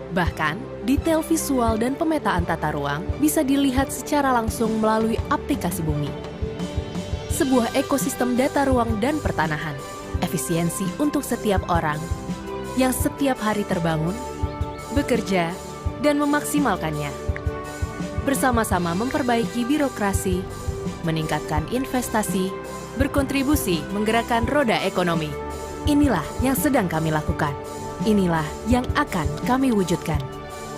Bahkan, detail visual dan pemetaan tata ruang bisa dilihat secara langsung melalui aplikasi Bumi. Sebuah ekosistem data ruang dan pertanahan, efisiensi untuk setiap orang, yang setiap hari terbangun, bekerja, dan memaksimalkannya. Bersama-sama memperbaiki birokrasi, meningkatkan investasi, berkontribusi menggerakkan roda ekonomi. Inilah yang sedang kami lakukan. Inilah yang akan kami wujudkan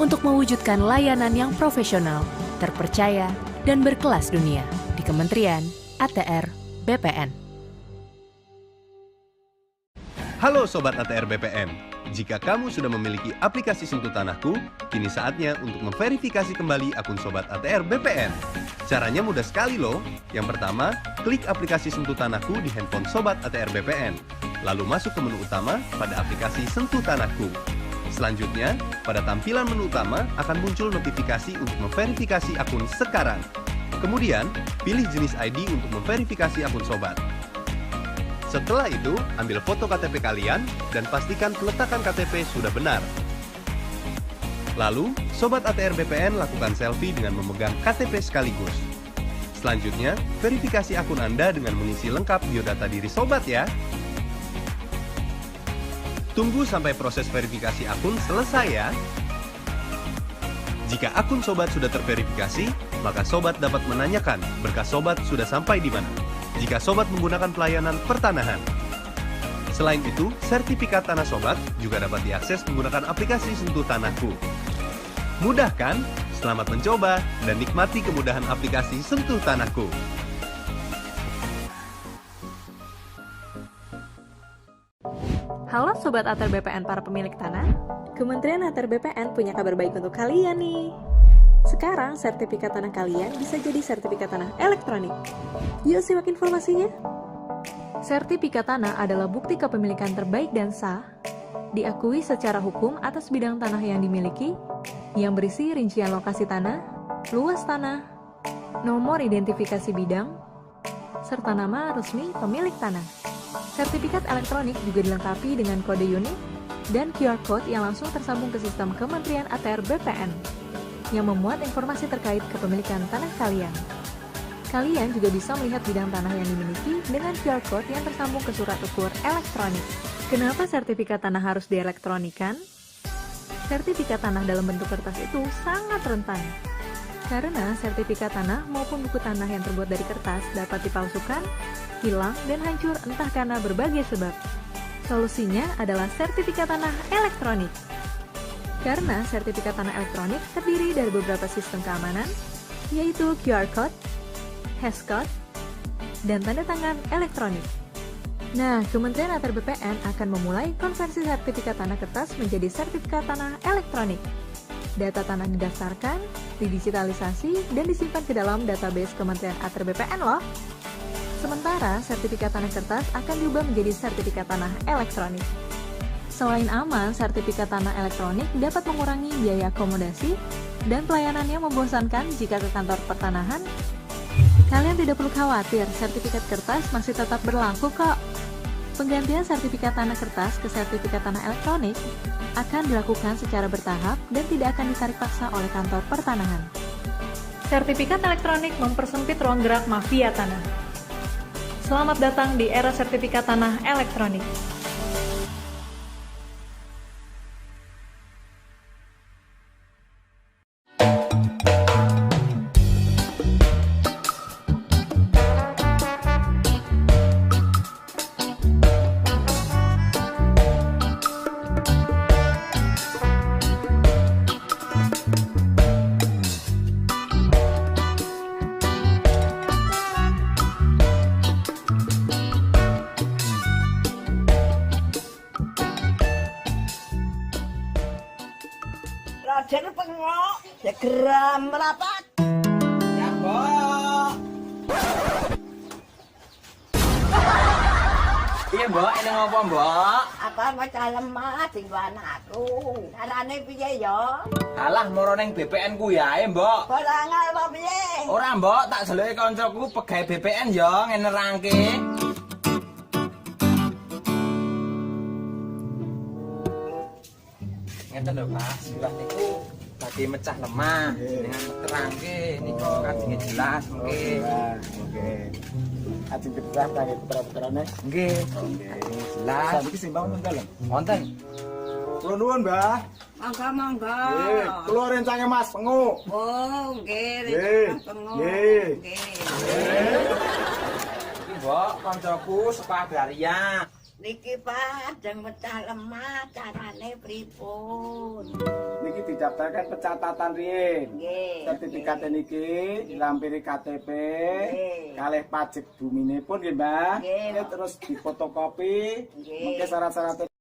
untuk mewujudkan layanan yang profesional, terpercaya, dan berkelas dunia di Kementerian ATR BPN. Halo Sobat ATR BPN, jika kamu sudah memiliki aplikasi Sentuh Tanahku, kini saatnya untuk memverifikasi kembali akun Sobat ATR BPN. Caranya mudah sekali loh. Yang pertama, klik aplikasi Sentuh Tanahku di handphone Sobat ATR BPN. Lalu masuk ke menu utama pada aplikasi Sentuh Tanahku. Selanjutnya, pada tampilan menu utama akan muncul notifikasi untuk memverifikasi akun sekarang. Kemudian, pilih jenis ID untuk memverifikasi akun Sobat. Setelah itu, ambil foto KTP kalian dan pastikan peletakan KTP sudah benar. Lalu, Sobat ATR BPN lakukan selfie dengan memegang KTP sekaligus. Selanjutnya, verifikasi akun Anda dengan mengisi lengkap biodata diri Sobat ya. Tunggu sampai proses verifikasi akun selesai ya. Jika akun Sobat sudah terverifikasi, maka Sobat dapat menanyakan berkas Sobat sudah sampai di mana. Jika Sobat menggunakan pelayanan pertanahan. Selain itu, sertifikat tanah Sobat juga dapat diakses menggunakan aplikasi Sentuh Tanahku. Mudah kan? Selamat mencoba dan nikmati kemudahan aplikasi Sentuh Tanahku. Halo Sobat ATR BPN para pemilik tanah. Kementerian ATR BPN punya kabar baik untuk kalian nih. Sekarang sertifikat tanah kalian bisa jadi sertifikat tanah elektronik. Yuk simak informasinya. Sertifikat tanah adalah bukti kepemilikan terbaik dan sah, diakui secara hukum atas bidang tanah yang dimiliki, yang berisi rincian lokasi tanah, luas tanah, nomor identifikasi bidang, serta nama resmi pemilik tanah. Sertifikat elektronik juga dilengkapi dengan kode unik dan QR Code yang langsung tersambung ke sistem Kementerian ATR BPN yang memuat informasi terkait kepemilikan tanah kalian. Kalian juga bisa melihat bidang tanah yang dimiliki dengan QR Code yang tersambung ke surat ukur elektronik. Kenapa sertifikat tanah harus dielektronikan? Sertifikat tanah dalam bentuk kertas itu sangat rentan. Karena sertifikat tanah maupun buku tanah yang terbuat dari kertas dapat dipalsukan, hilang, dan hancur entah karena berbagai sebab. Solusinya adalah sertifikat tanah elektronik. Karena sertifikat tanah elektronik terdiri dari beberapa sistem keamanan, yaitu QR Code, Hashcode, dan tanda tangan elektronik. Nah, Kementerian ATR BPN akan memulai konversi sertifikat tanah kertas menjadi sertifikat tanah elektronik. Data tanah didaftarkan, didigitalisasi, dan disimpan ke dalam database Kementerian ATR BPN loh. Sementara, sertifikat tanah kertas akan diubah menjadi sertifikat tanah elektronik. Selain aman, sertifikat tanah elektronik dapat mengurangi biaya akomodasi dan pelayanannya membosankan jika ke kantor pertanahan. Kalian tidak perlu khawatir, sertifikat kertas masih tetap berlaku kok. Penggantian sertifikat tanah kertas ke sertifikat tanah elektronik akan dilakukan secara bertahap dan tidak akan ditarik paksa oleh kantor pertanahan. Sertifikat elektronik mempersempit ruang gerak mafia tanah. Selamat datang di era sertifikat tanah elektronik. Raden pengok, segera merapat. Ya, Mbok. Iya, Mbok, ini ngopo, Mbok? Aku maca lemah dinggo anakku. Carane piye ya? Alah, moro ning BPN ku ya, Mbok. Bolangan apa piye? Ora, Mbok, tak jeluki kancaku pegawe BPN ya, ngene rangke. Ngeten lho Pak, silat niku badhe mecah lemah dengan terangke niku kajenge jelas mungkin. Oke. Ajeng kedah kangge putra-putrane. Nggih. Jelas. Saiki simbang wonten dalem. Wonten. Kula nuwun, Mbah. Monggo. Nggih, kula rencange Mas Pengu. Oh, nggih. Nggih. Nggih. Iki Mbok kancaku saka Agraria. Niki Pak, ajeng mecah lemah, carane pripun? Niki didaftarkan pencatatan riyin. Nggih. Sertifikat niki dilampiri KTP, Nggih. kalih pajak buminipun nggih, Mbah. Nggih. Nggih, terus difotokopi. Nggih. Mengke syarat-syaratnya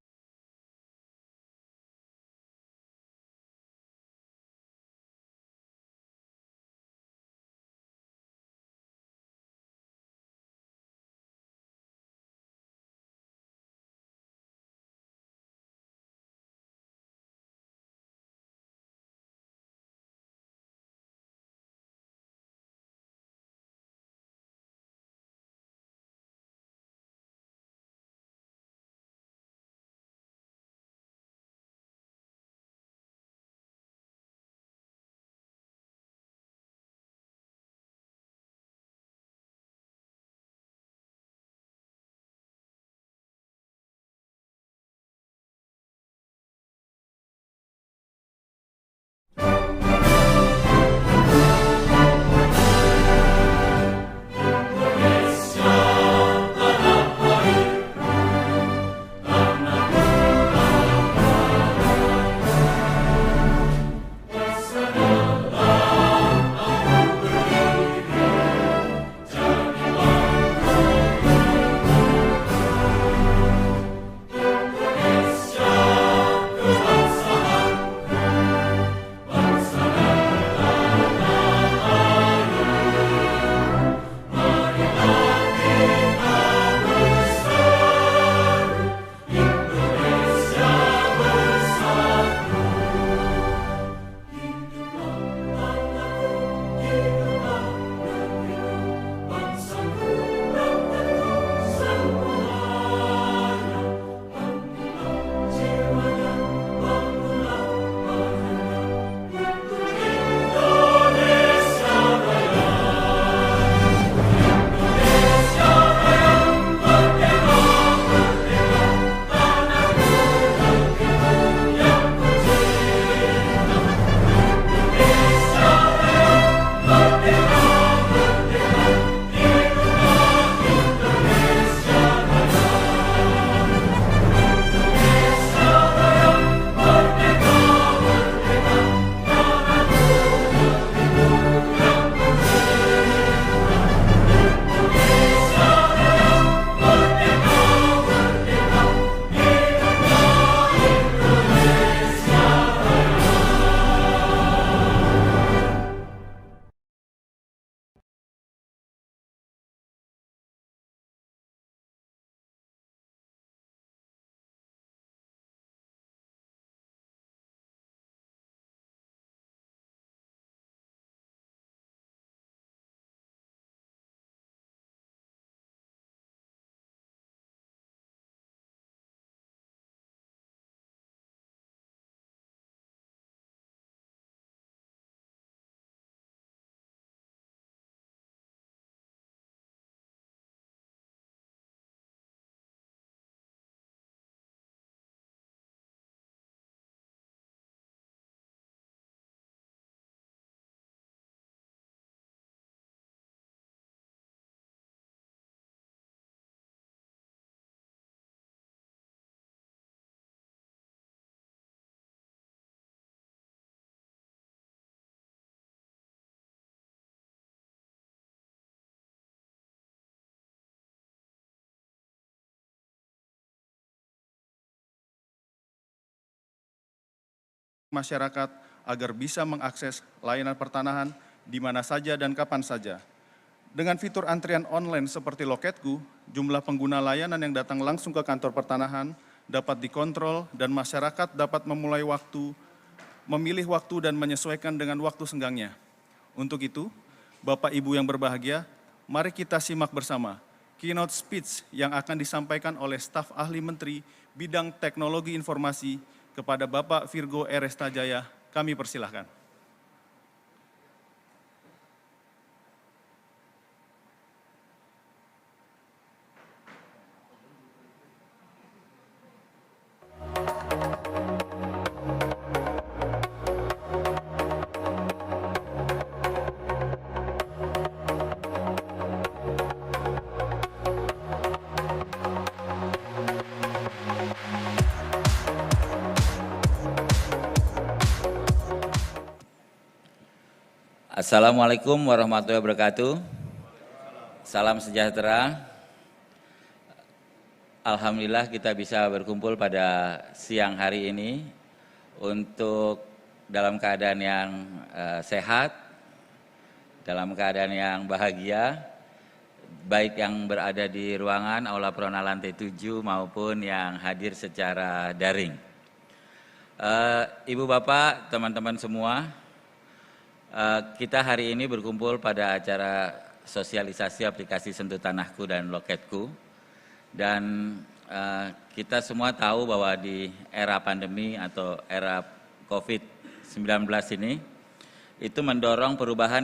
masyarakat agar bisa mengakses layanan pertanahan di mana saja dan kapan saja. Dengan fitur antrian online seperti Loketku, jumlah pengguna layanan yang datang langsung ke kantor pertanahan dapat dikontrol dan masyarakat dapat memilih waktu dan menyesuaikan dengan waktu senggangnya. Untuk itu, Bapak Ibu yang berbahagia, mari kita simak bersama keynote speech yang akan disampaikan oleh staf ahli Menteri Bidang Teknologi Informasi Kepada Bapak Virgo Erestajaya, kami persilahkan. Assalamualaikum warahmatullahi wabarakatuh. Salam sejahtera. Alhamdulillah kita bisa berkumpul pada siang hari ini untuk dalam keadaan yang sehat, dalam keadaan yang bahagia, baik yang berada di ruangan Aula Prona lantai 7 maupun yang hadir secara daring. Ibu Bapak, teman-teman semua, kita hari ini berkumpul pada acara sosialisasi aplikasi Sentuh Tanahku dan Loketku. Dan kita semua tahu bahwa di era pandemi atau era COVID-19 ini, itu mendorong perubahan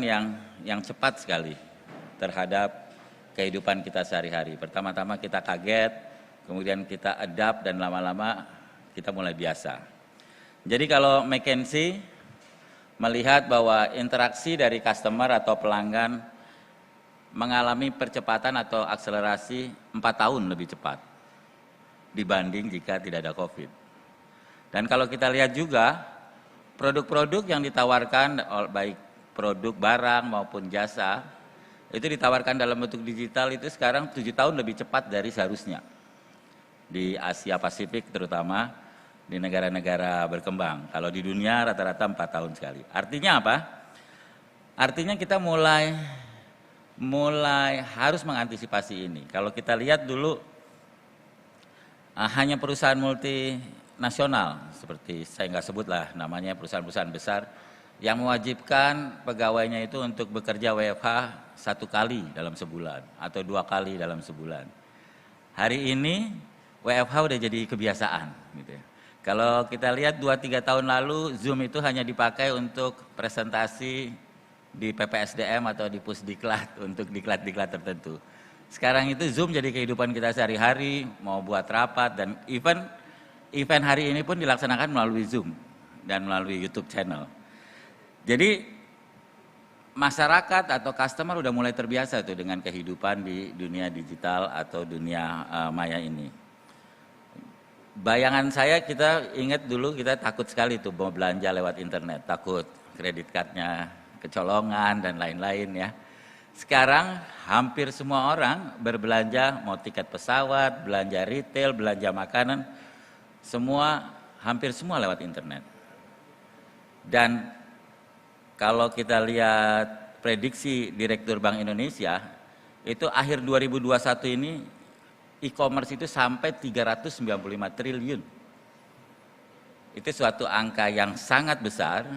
yang cepat sekali terhadap kehidupan kita sehari-hari. Pertama-tama kita kaget, kemudian kita adapt dan lama-lama kita mulai biasa. Jadi kalau McKinsey melihat bahwa interaksi dari customer atau pelanggan mengalami percepatan atau akselerasi 4 tahun lebih cepat dibanding jika tidak ada COVID. Dan kalau kita lihat juga, produk-produk yang ditawarkan, baik produk barang maupun jasa, itu ditawarkan dalam bentuk digital itu sekarang 7 tahun lebih cepat dari seharusnya. Di Asia Pasifik terutama, di negara-negara berkembang. Kalau di dunia rata-rata 4 tahun sekali. Artinya apa? Artinya kita mulai harus mengantisipasi ini. Kalau kita lihat dulu hanya perusahaan multinasional, seperti saya nggak sebut lah namanya, perusahaan-perusahaan besar, yang mewajibkan pegawainya itu untuk bekerja WFH 1 kali dalam sebulan atau 2 kali dalam sebulan. Hari ini WFH udah jadi kebiasaan gitu ya. Kalau kita lihat 2-3 tahun lalu, Zoom itu hanya dipakai untuk presentasi di PPSDM atau di Pusdiklat untuk diklat-diklat tertentu. Sekarang itu Zoom jadi kehidupan kita sehari-hari, mau buat rapat, dan event hari ini pun dilaksanakan melalui Zoom dan melalui YouTube channel. Jadi masyarakat atau customer udah mulai terbiasa tuh dengan kehidupan di dunia digital atau dunia maya ini. Bayangan saya, kita ingat dulu kita takut sekali tuh mau belanja lewat internet, takut kredit cardnya kecolongan dan lain-lain ya. Sekarang hampir semua orang berbelanja, mau tiket pesawat, belanja retail, belanja makanan, hampir semua lewat internet. Dan kalau kita lihat prediksi Direktur Bank Indonesia, itu akhir 2021 ini e-commerce itu sampai 395 triliun. Itu suatu angka yang sangat besar,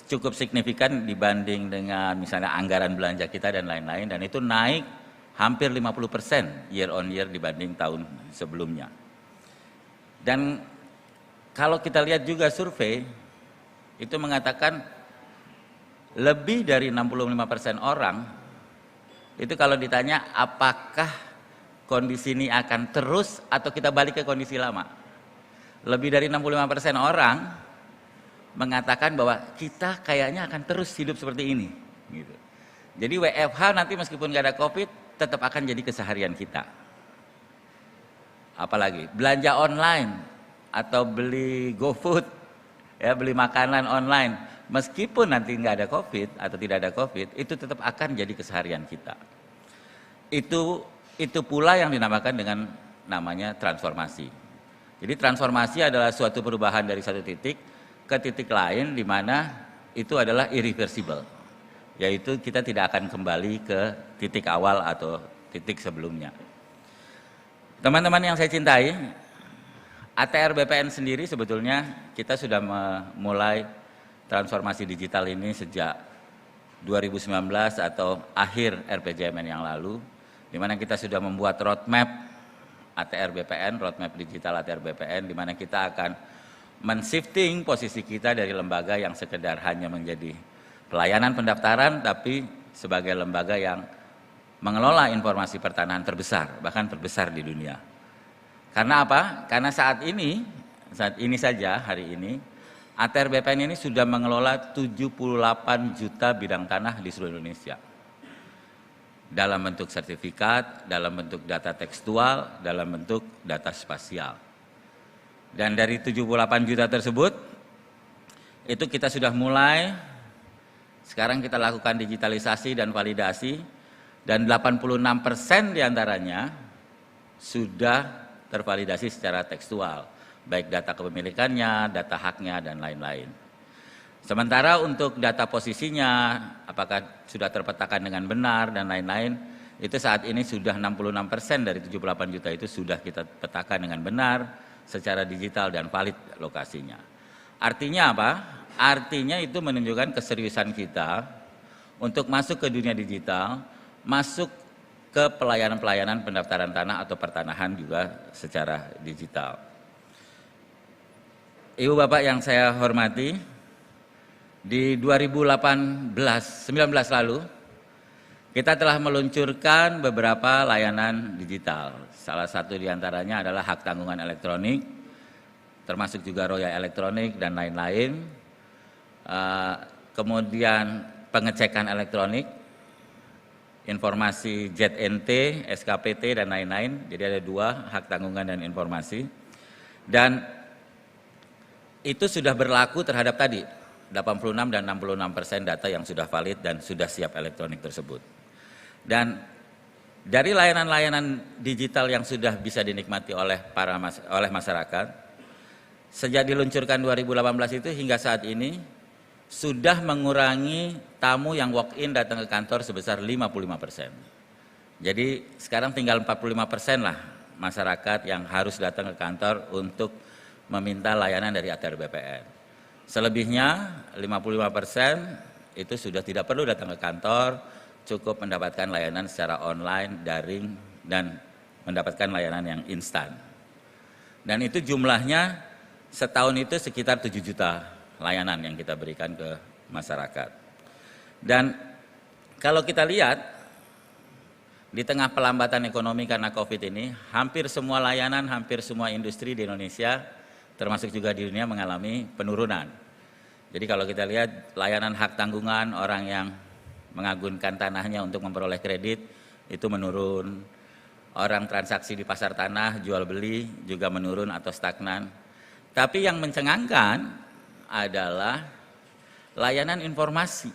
cukup signifikan dibanding dengan misalnya anggaran belanja kita dan lain-lain, dan itu naik hampir 50% year on year dibanding tahun sebelumnya. Dan kalau kita lihat juga survei, itu mengatakan lebih dari 65% orang itu kalau ditanya apakah kondisi ini akan terus atau kita balik ke kondisi lama, lebih dari 65% orang mengatakan bahwa kita kayaknya akan terus hidup seperti ini gitu. Jadi WFH nanti meskipun nggak ada COVID tetap akan jadi keseharian kita. Apalagi belanja online atau beli GoFood, ya, beli makanan online, meskipun nanti nggak ada COVID atau tidak ada COVID, itu tetap akan jadi keseharian kita. Itu pula yang dinamakan dengan namanya transformasi. Jadi transformasi adalah suatu perubahan dari satu titik ke titik lain, di mana itu adalah irreversible, yaitu kita tidak akan kembali ke titik awal atau titik sebelumnya. Teman-teman yang saya cintai, ATR BPN sendiri sebetulnya kita sudah memulai transformasi digital ini sejak 2019 atau akhir RPJMN yang lalu, di mana kita sudah membuat roadmap ATR BPN, roadmap digital ATR BPN, di mana kita akan men-shifting posisi kita dari lembaga yang sekedar hanya menjadi pelayanan pendaftaran, tapi sebagai lembaga yang mengelola informasi pertanahan terbesar, bahkan terbesar di dunia. Karena apa? Karena saat ini saja, hari ini, ATR BPN ini sudah mengelola 78 juta bidang tanah di seluruh Indonesia. Dalam bentuk sertifikat, dalam bentuk data tekstual, dalam bentuk data spasial. Dan dari 78 juta tersebut, itu kita sudah mulai, sekarang kita lakukan digitalisasi dan validasi, dan 86% diantaranya sudah tervalidasi secara tekstual, baik data kepemilikannya, data haknya, dan lain-lain. Sementara untuk data posisinya, apakah sudah terpetakan dengan benar dan lain-lain, itu saat ini sudah 66% dari 78 juta itu sudah kita petakan dengan benar secara digital dan valid lokasinya. Artinya apa? Artinya itu menunjukkan keseriusan kita untuk masuk ke dunia digital, masuk ke pelayanan-pelayanan pendaftaran tanah atau pertanahan juga secara digital. Ibu Bapak yang saya hormati, di 2019 lalu, kita telah meluncurkan beberapa layanan digital. Salah satu diantaranya adalah hak tanggungan elektronik, termasuk juga royal elektronik dan lain-lain. Kemudian pengecekan elektronik, informasi ZNT, SKPT, dan lain-lain. Jadi ada 2, hak tanggungan dan informasi. Dan itu sudah berlaku terhadap tadi, 86 dan 66% data yang sudah valid dan sudah siap elektronik tersebut. Dan dari layanan-layanan digital yang sudah bisa dinikmati oleh masyarakat, sejak diluncurkan 2018 itu hingga saat ini sudah mengurangi tamu yang walk-in datang ke kantor sebesar 55%. Jadi sekarang tinggal 45% lah masyarakat yang harus datang ke kantor untuk meminta layanan dari ATR BPN. Selebihnya 55% itu sudah tidak perlu datang ke kantor, cukup mendapatkan layanan secara online, daring, dan mendapatkan layanan yang instan. Dan itu jumlahnya setahun itu sekitar 7 juta layanan yang kita berikan ke masyarakat. Dan kalau kita lihat, di tengah pelambatan ekonomi karena COVID ini, hampir semua layanan, hampir semua industri di Indonesia, termasuk juga di dunia mengalami penurunan. Jadi kalau kita lihat layanan hak tanggungan, orang yang mengagunkan tanahnya untuk memperoleh kredit itu menurun. Orang transaksi di pasar tanah, jual beli juga menurun atau stagnan. Tapi yang mencengangkan adalah layanan informasi.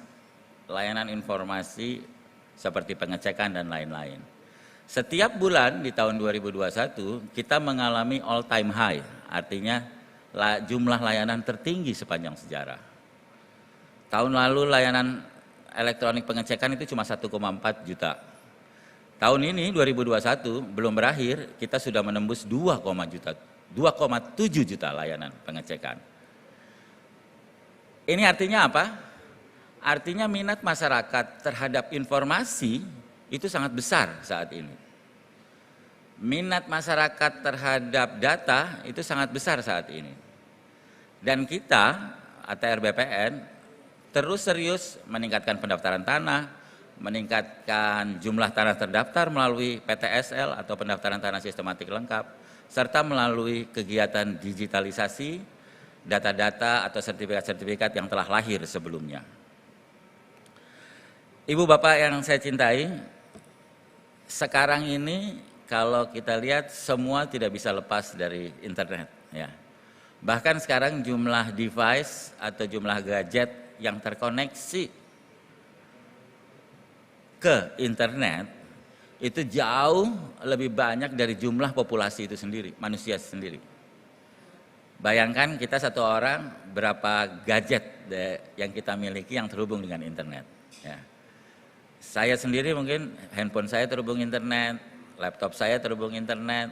Layanan informasi seperti pengecekan dan lain-lain. Setiap bulan di tahun 2021 kita mengalami all time high, artinya jumlah layanan tertinggi sepanjang sejarah. Tahun lalu layanan elektronik pengecekan itu cuma 1,4 juta. Tahun ini 2021 belum berakhir, kita sudah menembus 2,7 juta layanan pengecekan. Ini artinya apa? Artinya minat masyarakat terhadap informasi itu sangat besar saat ini. Minat masyarakat terhadap data itu sangat besar saat ini. Dan kita, ATR BPN, terus serius meningkatkan pendaftaran tanah, meningkatkan jumlah tanah terdaftar melalui PTSL atau pendaftaran tanah sistematik lengkap, serta melalui kegiatan digitalisasi data-data atau sertifikat-sertifikat yang telah lahir sebelumnya. Ibu Bapak yang saya cintai, sekarang ini kalau kita lihat semua tidak bisa lepas dari internet, ya. Bahkan sekarang jumlah device atau jumlah gadget yang terkoneksi ke internet itu jauh lebih banyak dari jumlah populasi itu sendiri, manusia sendiri. Bayangkan kita satu orang berapa gadget yang kita miliki yang terhubung dengan internet, ya. Saya sendiri mungkin handphone saya terhubung internet, laptop saya terhubung internet,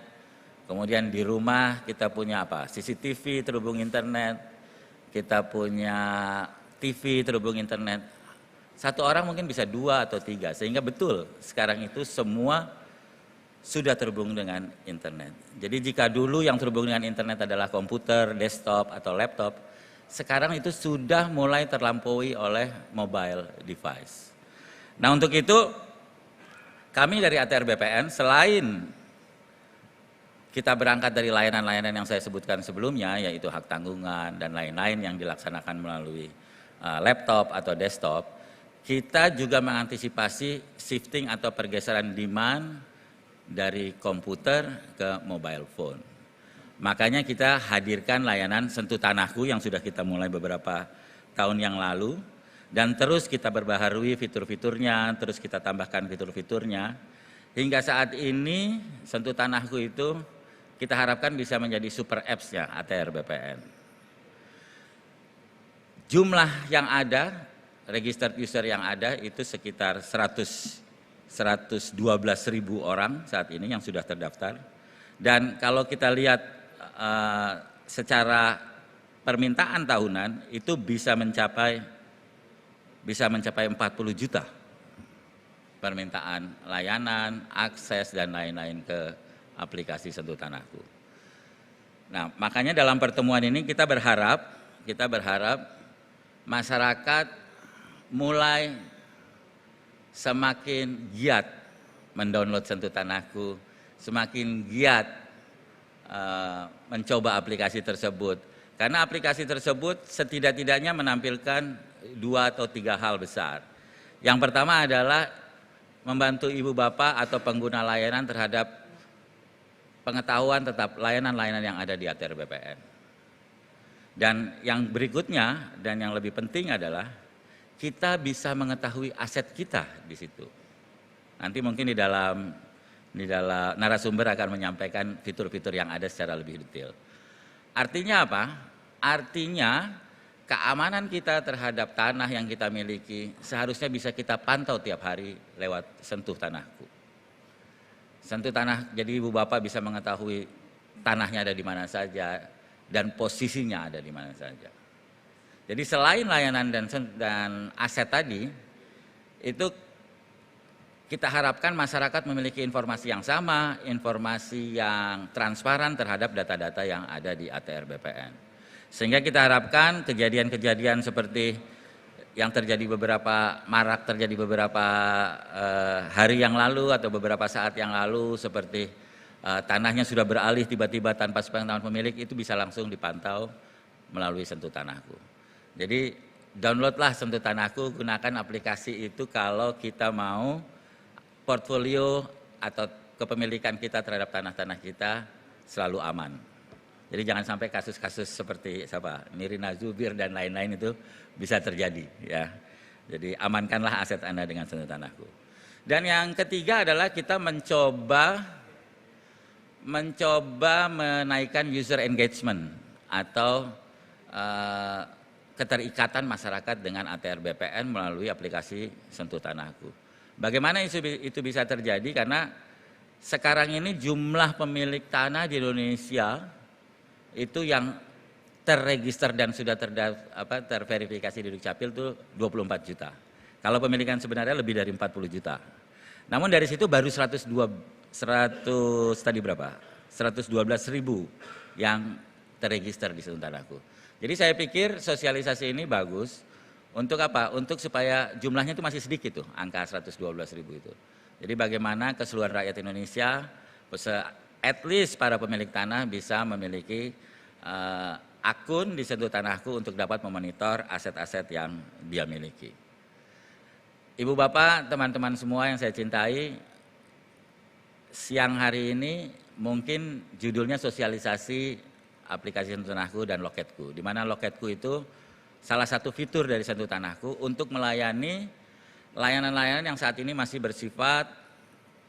kemudian di rumah kita punya apa? CCTV terhubung internet, kita punya TV terhubung internet. Satu orang mungkin bisa 2 atau 3, sehingga betul sekarang itu semua sudah terhubung dengan internet. Jadi jika dulu yang terhubung dengan internet adalah komputer, desktop, atau laptop, sekarang itu sudah mulai terlampaui oleh mobile device. Nah, untuk itu kami dari ATR BPN selain kita berangkat dari layanan-layanan yang saya sebutkan sebelumnya, yaitu hak tanggungan dan lain-lain yang dilaksanakan melalui laptop atau desktop, kita juga mengantisipasi shifting atau pergeseran demand dari komputer ke mobile phone. Makanya kita hadirkan layanan Sentuh Tanahku yang sudah kita mulai beberapa tahun yang lalu, dan terus kita perbaharui fitur-fiturnya, terus kita tambahkan fitur-fiturnya. Hingga saat ini Sentuh Tanahku itu kita harapkan bisa menjadi super apps-nya ATR BPN. Jumlah yang ada, registered user yang ada itu sekitar 112.000 orang saat ini yang sudah terdaftar. Dan kalau kita lihat secara permintaan tahunan itu bisa mencapai 40 juta permintaan layanan, akses dan lain-lain ke aplikasi Sentuh Tanahku. Nah, makanya dalam pertemuan ini kita berharap masyarakat mulai semakin giat mendownload Sentuh Tanahku, semakin giat mencoba aplikasi tersebut. Karena aplikasi tersebut setidak-tidaknya menampilkan 2 atau 3 hal besar. Yang pertama adalah membantu ibu bapak atau pengguna layanan terhadap pengetahuan tetap layanan-layanan yang ada di ATR BPN. Dan yang berikutnya dan yang lebih penting adalah kita bisa mengetahui aset kita di situ. Nanti mungkin di dalam narasumber akan menyampaikan fitur-fitur yang ada secara lebih detail. Artinya apa? Artinya keamanan kita terhadap tanah yang kita miliki seharusnya bisa kita pantau tiap hari lewat Sentuh Tanahku. Sentuh Tanah, jadi ibu bapak bisa mengetahui tanahnya ada di mana saja dan posisinya ada di mana saja. Jadi selain layanan dan aset tadi, itu kita harapkan masyarakat memiliki informasi yang sama, informasi yang transparan terhadap data-data yang ada di ATR BPN. Sehingga kita harapkan kejadian-kejadian seperti yang terjadi marak terjadi beberapa hari yang lalu atau beberapa saat yang lalu, seperti tanahnya sudah beralih tiba-tiba tanpa sepengetahuan pemilik, itu bisa langsung dipantau melalui Sentuh Tanahku. Jadi downloadlah Sentuh Tanahku, gunakan aplikasi itu kalau kita mau portfolio atau kepemilikan kita terhadap tanah-tanah kita selalu aman. Jadi jangan sampai kasus-kasus seperti Nirina Zubir dan lain-lain itu bisa terjadi ya. Jadi amankanlah aset Anda dengan Sentuh Tanahku. Dan yang ketiga adalah kita mencoba menaikkan user engagement atau keterikatan masyarakat dengan ATR BPN melalui aplikasi Sentuh Tanahku. Bagaimana itu bisa terjadi? Karena sekarang ini jumlah pemilik tanah di Indonesia itu yang terregister dan sudah terverifikasi di Dukcapil itu 24 juta. Kalau pemilikan sebenarnya lebih dari 40 juta. Namun dari situ baru 112.000 yang terregister di Sentuh Tanahku. Jadi saya pikir sosialisasi ini bagus untuk apa? Untuk supaya jumlahnya itu masih sedikit tuh, angka 112.000 itu. Jadi bagaimana keseluruhan rakyat Indonesia, at least para pemilik tanah bisa memiliki akun di Sentuh Tanahku untuk dapat memonitor aset-aset yang dia miliki. Ibu bapak, teman-teman semua yang saya cintai, siang hari ini mungkin judulnya sosialisasi aplikasi Sentuh Tanahku dan Loketku, di mana Loketku itu salah satu fitur dari Sentuh Tanahku untuk melayani layanan-layanan yang saat ini masih bersifat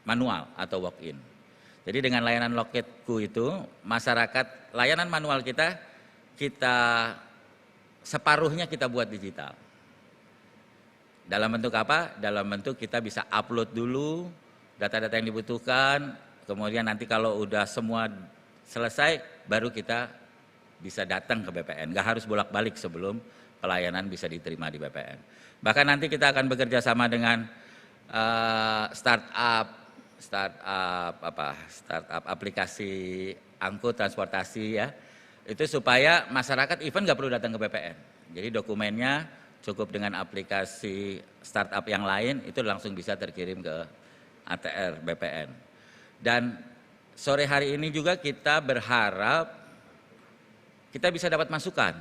manual atau walk-in. Jadi dengan layanan Loketku itu, masyarakat, layanan manual kita separuhnya kita buat digital. Dalam bentuk apa? Dalam bentuk kita bisa upload dulu data-data yang dibutuhkan, kemudian nanti kalau udah semua selesai, baru kita bisa datang ke BPN. Nggak harus bolak-balik sebelum pelayanan bisa diterima di BPN. Bahkan nanti kita akan bekerja sama dengan startup startup aplikasi angkut transportasi ya, itu supaya masyarakat even nggak perlu datang ke BPN. Jadi dokumennya cukup dengan aplikasi startup yang lain itu langsung bisa terkirim ke ATR BPN. Dan sore hari ini juga kita berharap kita bisa dapat masukan.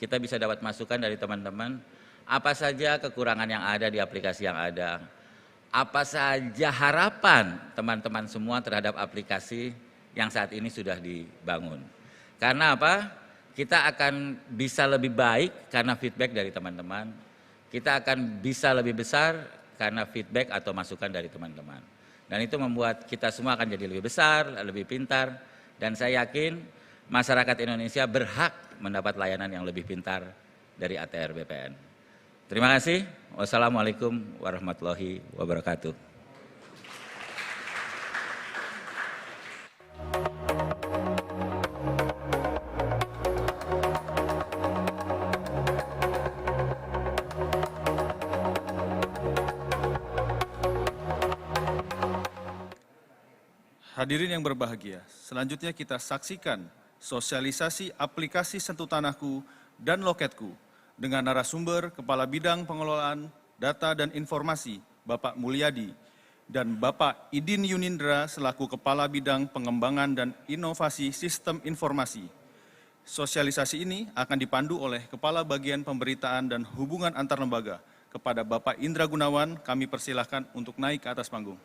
Kita bisa dapat masukan dari teman-teman apa saja kekurangan yang ada di aplikasi yang ada. Apa saja harapan teman-teman semua terhadap aplikasi yang saat ini sudah dibangun. Karena apa? Kita akan bisa lebih baik karena feedback dari teman-teman. Kita akan bisa lebih besar karena feedback atau masukan dari teman-teman. Dan itu membuat kita semua akan jadi lebih besar, lebih pintar. Dan saya yakin masyarakat Indonesia berhak mendapat layanan yang lebih pintar dari ATR BPN. Terima kasih. Wassalamualaikum warahmatullahi wabarakatuh. Hadirin yang berbahagia, selanjutnya kita saksikan sosialisasi aplikasi Sentuh Tanahku dan Loketku dengan narasumber Kepala Bidang Pengelolaan Data dan Informasi, Bapak Mulyadi, dan Bapak Idin Yunindra selaku Kepala Bidang Pengembangan dan Inovasi Sistem Informasi. Sosialisasi ini akan dipandu oleh Kepala Bagian Pemberitaan dan Hubungan Antar Lembaga. Kepada Bapak Indra Gunawan, kami persilahkan untuk naik ke atas panggung.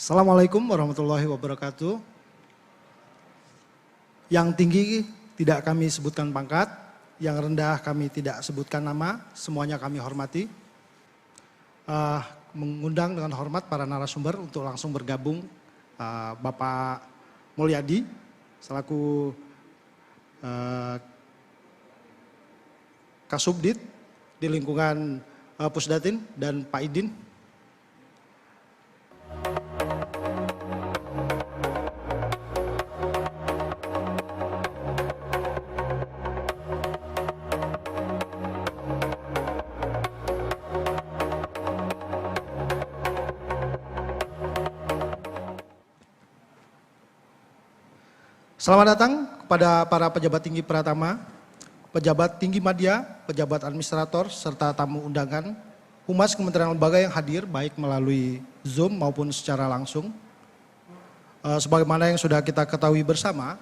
Assalamualaikum warahmatullahi wabarakatuh. Yang tinggi tidak kami sebutkan pangkat, yang rendah kami tidak sebutkan nama, semuanya kami hormati. Mengundang dengan hormat para narasumber untuk langsung bergabung, Bapak Mulyadi selaku Kasubdit di lingkungan Pusdatin dan Pak Idin. Selamat datang kepada para pejabat tinggi Pratama, pejabat tinggi media, pejabat administrator, serta tamu undangan, humas Kementerian Lembaga yang hadir baik melalui Zoom maupun secara langsung. Sebagaimana yang sudah kita ketahui bersama,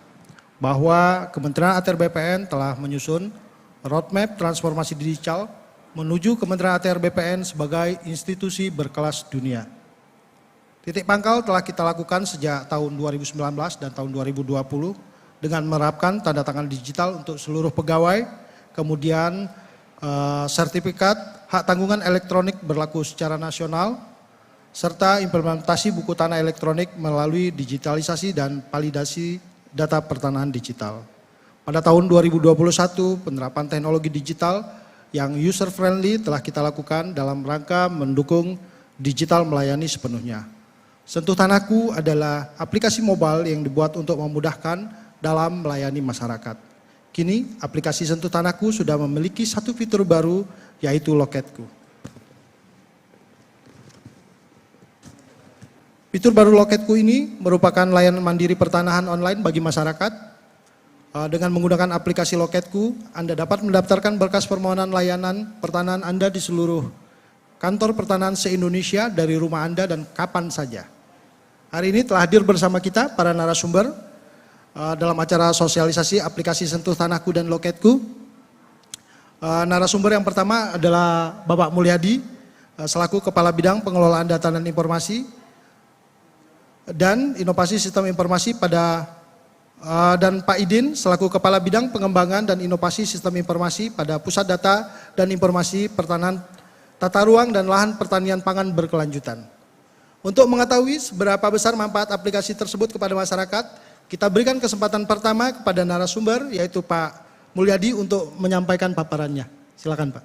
bahwa Kementerian ATR BPN telah menyusun roadmap transformasi digital menuju Kementerian ATR BPN sebagai institusi berkelas dunia. Titik pangkal telah kita lakukan sejak tahun 2019 dan tahun 2020 dengan menerapkan tanda tangan digital untuk seluruh pegawai, kemudian sertifikat hak tanggungan elektronik berlaku secara nasional, serta implementasi buku tanah elektronik melalui digitalisasi dan validasi data pertanahan digital. Pada tahun 2021, penerapan teknologi digital yang user friendly telah kita lakukan dalam rangka mendukung digital melayani sepenuhnya. Sentuh Tanahku adalah aplikasi mobile yang dibuat untuk memudahkan dalam melayani masyarakat. Kini aplikasi Sentuh Tanahku sudah memiliki satu fitur baru, yaitu Loketku. Fitur baru Loketku ini merupakan layanan mandiri pertanahan online bagi masyarakat. Dengan menggunakan aplikasi Loketku, Anda dapat mendaftarkan berkas permohonan layanan pertanahan Anda di seluruh kantor pertanahan se-Indonesia dari rumah Anda dan kapan saja. Hari ini telah hadir bersama kita para narasumber dalam acara sosialisasi aplikasi Sentuh Tanahku dan Loketku. Narasumber yang pertama adalah Bapak Mulyadi selaku Kepala Bidang Pengelolaan Data dan Informasi dan Inovasi Sistem Informasi dan Pak Idin selaku Kepala Bidang Pengembangan dan Inovasi Sistem Informasi pada Pusat Data dan Informasi Pertanahan tata ruang dan lahan pertanian pangan berkelanjutan. Untuk mengetahui seberapa besar manfaat aplikasi tersebut kepada masyarakat, kita berikan kesempatan pertama kepada narasumber, yaitu Pak Mulyadi untuk menyampaikan paparannya. Silakan Pak.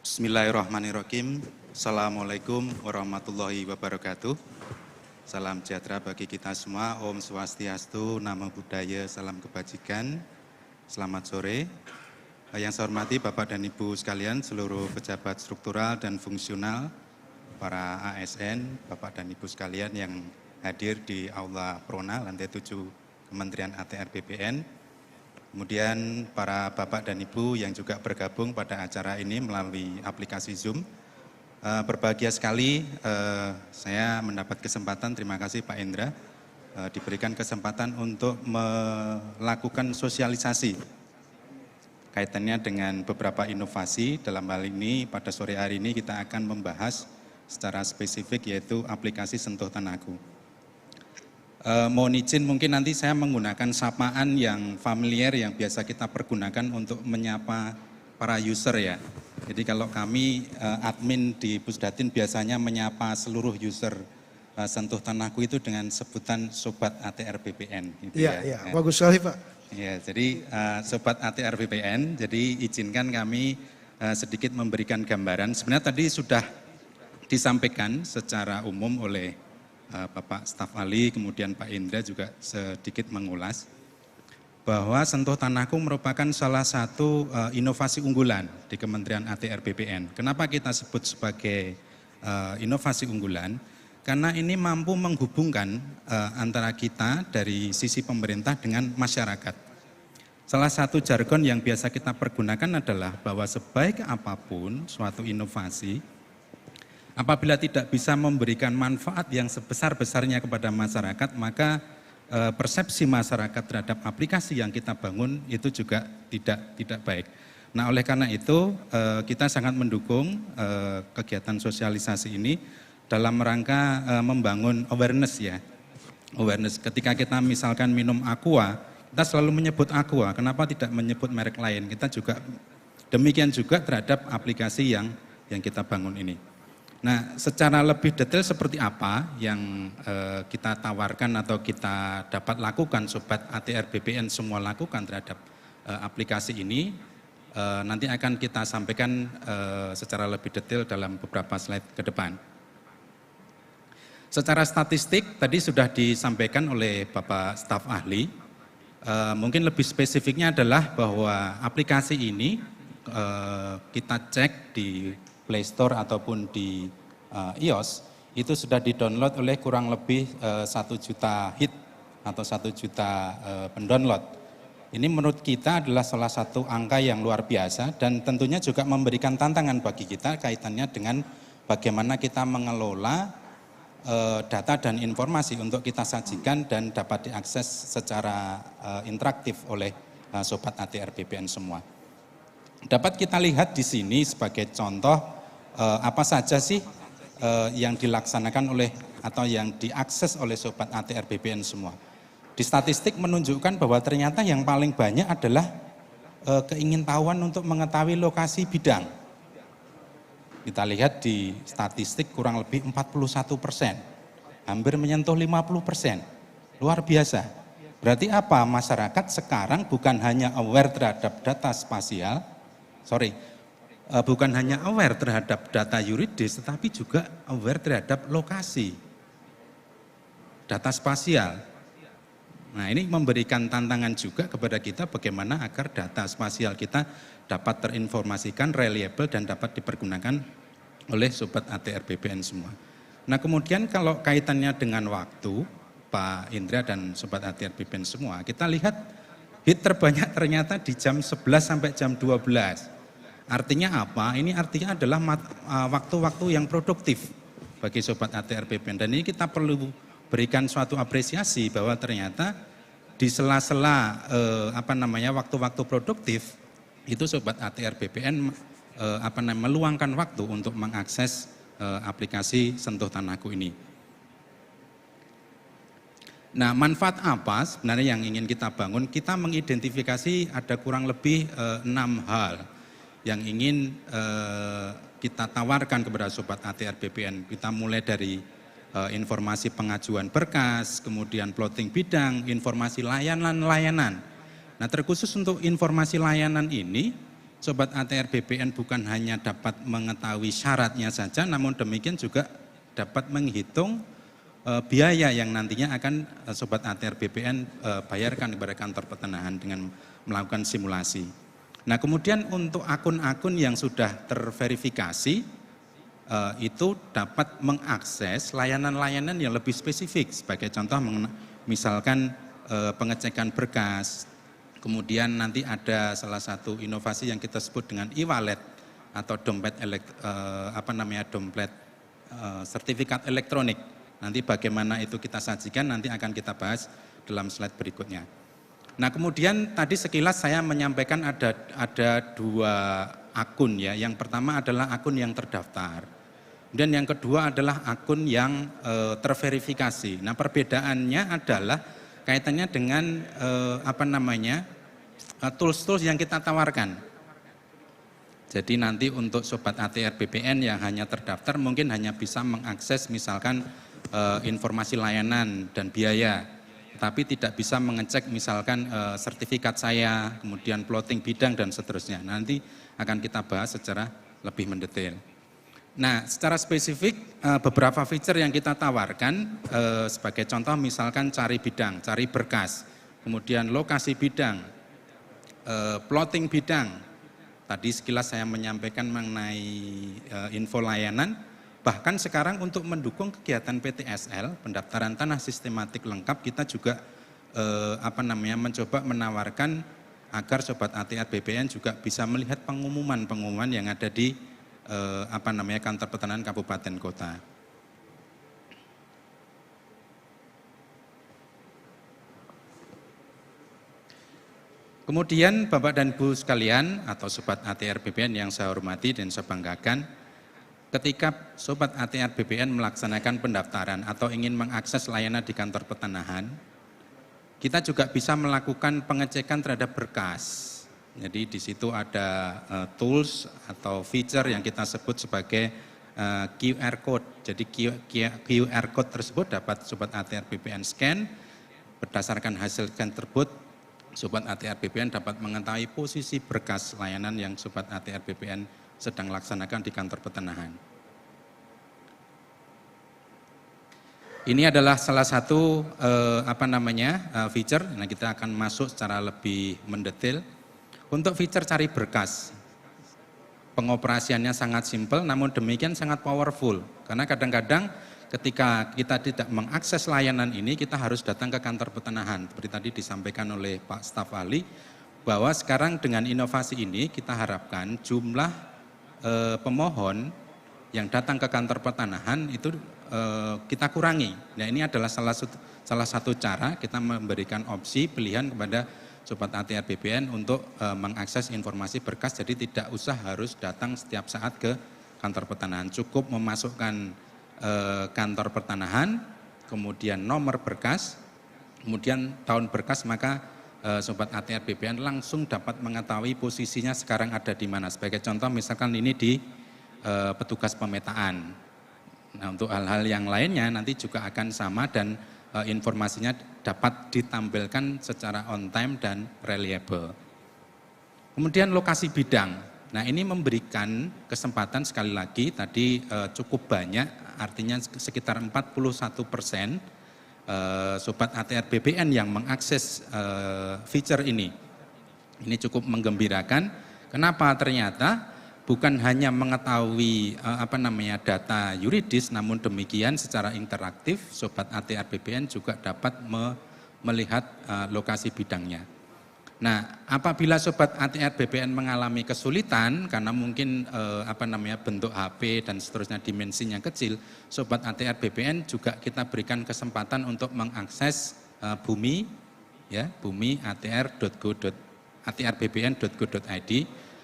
Bismillahirrahmanirrahim. Assalamualaikum warahmatullahi wabarakatuh. Salam sejahtera bagi kita semua. Om Swastiastu, Namo Buddhaya, salam kebajikan. Selamat sore. Yang saya hormati Bapak dan Ibu sekalian, seluruh pejabat struktural dan fungsional, para ASN, Bapak dan Ibu sekalian yang hadir di Aula Prona, lantai 7 Kementerian ATR BPN. Kemudian para Bapak dan Ibu yang juga bergabung pada acara ini melalui aplikasi Zoom. Berbahagia sekali saya mendapat kesempatan, terima kasih Pak Indra, diberikan kesempatan untuk melakukan sosialisasi kaitannya dengan beberapa inovasi. Dalam hal ini pada sore hari ini kita akan membahas secara spesifik yaitu aplikasi Sentuh Tanahku. Mohon izin mungkin nanti saya menggunakan sapaan yang familiar yang biasa kita pergunakan untuk menyapa para user ya. Jadi kalau kami admin di Pusdatin biasanya menyapa seluruh user Sentuh Tanahku itu dengan sebutan Sobat ATR BPN. Gitu Iya, bagus sekali Pak. Ya, jadi Sobat ATR BPN, jadi izinkan kami sedikit memberikan gambaran. Sebenarnya tadi sudah disampaikan secara umum oleh Bapak Staf Ahli, kemudian Pak Indra juga sedikit mengulas bahwa Sentuh Tanahku merupakan salah satu inovasi unggulan di Kementerian ATR BPN. Kenapa kita sebut sebagai inovasi unggulan? Karena ini mampu menghubungkan antara kita dari sisi pemerintah dengan masyarakat. Salah satu jargon yang biasa kita pergunakan adalah bahwa sebaik apapun suatu inovasi, apabila tidak bisa memberikan manfaat yang sebesar-besarnya kepada masyarakat, maka persepsi masyarakat terhadap aplikasi yang kita bangun itu juga tidak baik. Nah, oleh karena itu kita sangat mendukung kegiatan sosialisasi ini dalam rangka membangun awareness ya. Awareness ketika kita misalkan minum aqua, kita selalu menyebut aqua, kenapa tidak menyebut merek lain? Kita juga demikian juga terhadap aplikasi yang kita bangun ini. Nah, secara lebih detail seperti apa yang kita tawarkan atau kita dapat lakukan Sobat ATR BPN semua lakukan terhadap aplikasi ini, nanti akan kita sampaikan secara lebih detail dalam beberapa slide ke depan. Secara statistik tadi sudah disampaikan oleh Bapak Staf Ahli, mungkin lebih spesifiknya adalah bahwa aplikasi ini kita cek di Play Store ataupun di iOS itu sudah di-download oleh kurang lebih 1 juta hit atau 1 juta pendownload. Ini menurut kita adalah salah satu angka yang luar biasa dan tentunya juga memberikan tantangan bagi kita kaitannya dengan bagaimana kita mengelola data dan informasi untuk kita sajikan dan dapat diakses secara interaktif oleh Sobat ATR BPN semua. Dapat kita lihat di sini sebagai contoh apa saja sih yang dilaksanakan oleh atau yang diakses oleh Sobat ATR BPN semua. Di statistik menunjukkan bahwa ternyata yang paling banyak adalah keingintahuan untuk mengetahui lokasi bidang. Kita lihat di statistik kurang lebih 41%, hampir menyentuh 50%, luar biasa. Berarti apa? Masyarakat sekarang bukan hanya aware terhadap data spasial, bukan hanya aware terhadap data yuridis, tetapi juga aware terhadap lokasi, data spasial. Nah, ini memberikan tantangan juga kepada kita bagaimana agar data spasial kita dapat terinformasikan, reliable, dan dapat dipergunakan oleh Sobat ATR BPN semua. Nah, kemudian kalau kaitannya dengan waktu, Pak Indra dan Sobat ATR BPN semua, kita lihat hit terbanyak ternyata di jam 11 sampai jam 12. Artinya apa? Ini artinya adalah waktu-waktu yang produktif bagi Sobat ATR BPN. Dan ini kita perlu berikan suatu apresiasi bahwa ternyata di sela-sela waktu-waktu produktif itu Sobat ATR BPN meluangkan waktu untuk mengakses aplikasi Sentuh Tanahku ini. Nah, manfaat apa sebenarnya yang ingin kita bangun? Kita mengidentifikasi ada kurang lebih 6 hal yang ingin kita tawarkan kepada Sobat ATR BPN. Kita mulai dari informasi pengajuan berkas, kemudian plotting bidang, informasi layanan-layanan. Nah, terkhusus untuk informasi layanan ini, Sobat ATR BPN bukan hanya dapat mengetahui syaratnya saja, namun demikian juga dapat menghitung biaya yang nantinya akan Sobat ATR BPN bayarkan kepada kantor pertanahan dengan melakukan simulasi. Nah, kemudian untuk akun-akun yang sudah terverifikasi itu dapat mengakses layanan-layanan yang lebih spesifik. Sebagai contoh misalkan pengecekan berkas, kemudian nanti ada salah satu inovasi yang kita sebut dengan e-wallet atau dompet dompet sertifikat elektronik. Nanti bagaimana itu kita sajikan nanti akan kita bahas dalam slide berikutnya. Nah, kemudian tadi sekilas saya menyampaikan ada 2 akun ya. Yang pertama adalah akun yang terdaftar. Kemudian yang kedua adalah akun yang terverifikasi. Nah, perbedaannya adalah kaitannya dengan tools-tools yang kita tawarkan. Jadi nanti untuk Sobat ATR BPN yang hanya terdaftar mungkin hanya bisa mengakses misalkan informasi layanan dan biaya, tapi tidak bisa mengecek misalkan sertifikat saya, kemudian plotting bidang dan seterusnya. Nanti akan kita bahas secara lebih mendetail. Nah, secara spesifik beberapa feature yang kita tawarkan sebagai contoh misalkan cari bidang, cari berkas, kemudian lokasi bidang, plotting bidang. Tadi sekilas saya menyampaikan mengenai info layanan. Bahkan sekarang untuk mendukung kegiatan PTSL, pendaftaran tanah sistematik lengkap, kita juga mencoba menawarkan agar Sobat ATR BPN juga bisa melihat pengumuman-pengumuman yang ada di kantor pertanahan kabupaten kota. Kemudian Bapak dan Ibu sekalian atau Sobat ATR BPN yang saya hormati dan saya banggakan, ketika Sobat ATR BPN melaksanakan pendaftaran atau ingin mengakses layanan di kantor pertanahan, kita juga bisa melakukan pengecekan terhadap berkas. Jadi di situ ada tools atau feature yang kita sebut sebagai QR code. Jadi QR code tersebut dapat Sobat ATR BPN scan. Berdasarkan hasil scan tersebut, Sobat ATR BPN dapat mengetahui posisi berkas layanan yang Sobat ATR BPN sedang laksanakan di kantor pertanahan. Ini adalah salah satu feature. Nah, kita akan masuk secara lebih mendetail. Untuk feature cari berkas, pengoperasiannya sangat simpel, namun demikian sangat powerful. Karena kadang-kadang ketika kita tidak mengakses layanan ini, kita harus datang ke kantor pertanahan. Seperti tadi disampaikan oleh Pak Staf Ahli, bahwa sekarang dengan inovasi ini kita harapkan jumlah pemohon yang datang ke kantor pertanahan itu kita kurangi. Nah, ini adalah salah satu cara kita memberikan opsi pilihan kepada Sobat ATR BPN untuk mengakses informasi berkas, jadi tidak usah harus datang setiap saat ke kantor pertanahan. Cukup memasukkan kantor pertanahan, kemudian nomor berkas, kemudian tahun berkas, maka Sobat ATR BPN langsung dapat mengetahui posisinya sekarang ada di mana. Sebagai contoh misalkan ini di petugas pemetaan. Nah, untuk hal-hal yang lainnya nanti juga akan sama dan informasinya dapat ditampilkan secara on time dan reliable. Kemudian lokasi bidang. Nah, ini memberikan kesempatan sekali lagi tadi cukup banyak, artinya sekitar 41% Sobat ATR BPN yang mengakses feature ini. Ini cukup menggembirakan. Kenapa? Ternyata bukan hanya mengetahui data yuridis, namun demikian secara interaktif Sobat ATR BPN juga dapat melihat lokasi bidangnya. Nah, apabila Sobat ATR BPN mengalami kesulitan karena mungkin bentuk HP dan seterusnya dimensinya kecil, Sobat ATR BPN juga kita berikan kesempatan untuk mengakses bumi atrbpn.go.id.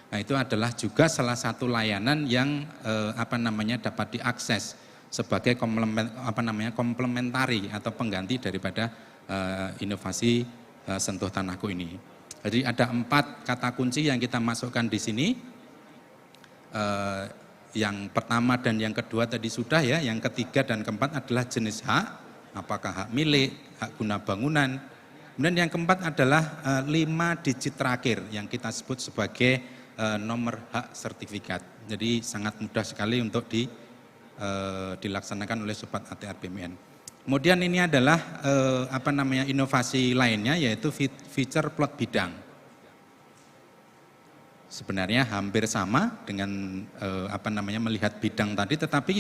Nah, itu adalah juga salah satu layanan yang dapat diakses sebagai komplementari atau pengganti daripada inovasi Sentuh Tanahku ini. Jadi ada 4 kata kunci yang kita masukkan di sini. Yang pertama dan yang kedua tadi sudah ya, yang ketiga dan keempat adalah jenis hak, apakah hak milik, hak guna bangunan. Kemudian yang keempat adalah 5 digit terakhir yang kita sebut sebagai nomor hak sertifikat. Jadi sangat mudah sekali untuk dilaksanakan oleh Sobat ATR BPN. Kemudian ini adalah inovasi lainnya, yaitu feature plot bidang. Sebenarnya hampir sama dengan melihat bidang tadi, tetapi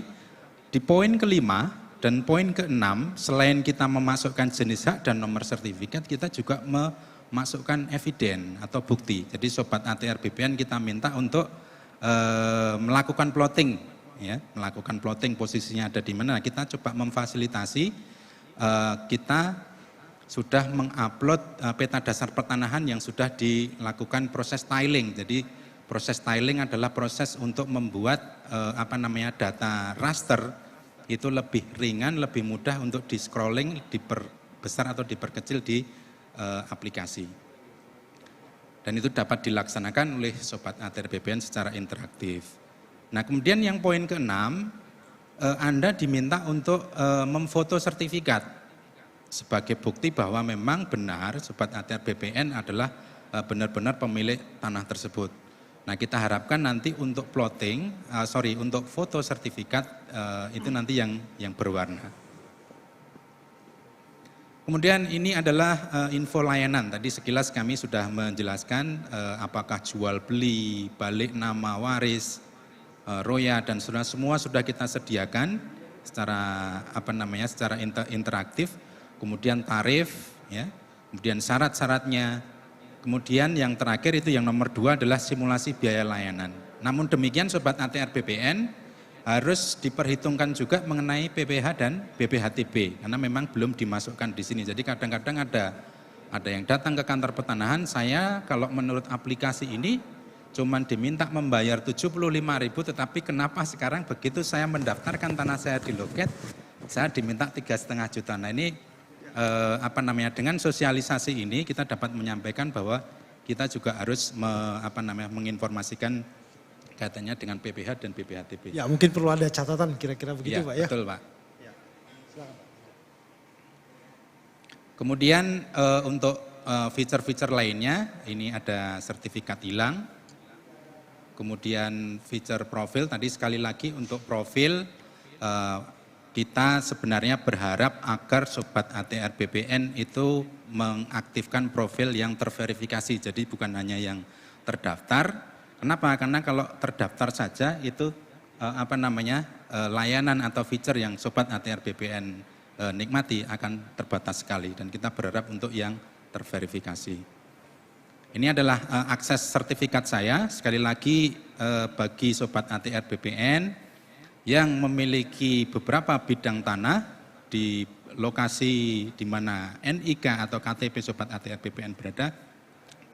di poin kelima dan poin keenam, selain kita memasukkan jenis hak dan nomor sertifikat, kita juga memasukkan eviden atau bukti. Jadi Sobat ATR BPN kita minta untuk melakukan plotting, ya, melakukan plotting posisinya ada di mana. Kita coba memfasilitasi, kita sudah mengupload peta dasar pertanahan yang sudah dilakukan proses tiling. Jadi proses tiling adalah proses untuk membuat data raster itu lebih ringan, lebih mudah untuk di scrolling, diperbesar atau diperkecil di aplikasi. Dan itu dapat dilaksanakan oleh Sobat ATR BPN secara interaktif. Nah, kemudian yang poin keenam, Anda diminta untuk memfoto sertifikat sebagai bukti bahwa memang benar Sobat ATR BPN adalah benar-benar pemilik tanah tersebut. Nah, kita harapkan nanti untuk untuk foto sertifikat itu nanti yang berwarna. Kemudian ini adalah info layanan. Tadi sekilas kami sudah menjelaskan apakah jual beli, balik nama waris, roya dan semua sudah kita sediakan secara secara interaktif. Kemudian tarif, ya, kemudian syarat-syaratnya, kemudian yang terakhir itu yang nomor 2 adalah simulasi biaya layanan. Namun demikian Sobat ATR BPN harus diperhitungkan juga mengenai PPH dan BPHTB karena memang belum dimasukkan di sini. Jadi kadang-kadang ada yang datang ke kantor pertanahan, saya kalau menurut aplikasi ini cuman diminta membayar 75.000, tetapi kenapa sekarang begitu saya mendaftarkan tanah saya di loket, saya diminta 3,5 juta. Nah, ini dengan sosialisasi ini kita dapat menyampaikan bahwa kita juga harus menginformasikan kaitannya dengan PPH dan BPHTB. Ya, mungkin perlu ada catatan kira-kira begitu, ya, Pak ya. Betul, Pak. Ya. Silakan. Kemudian untuk feature-feature lainnya, ini ada sertifikat hilang. Kemudian feature profil, tadi sekali lagi untuk profil kita sebenarnya berharap agar Sobat ATR BPN itu mengaktifkan profil yang terverifikasi, jadi bukan hanya yang terdaftar. Kenapa? Karena kalau terdaftar saja itu layanan atau feature yang Sobat ATR BPN nikmati akan terbatas sekali dan kita berharap untuk yang terverifikasi. Ini adalah akses sertifikat saya, sekali lagi bagi Sobat ATR BPN yang memiliki beberapa bidang tanah di lokasi di mana NIK atau KTP Sobat ATR BPN berada,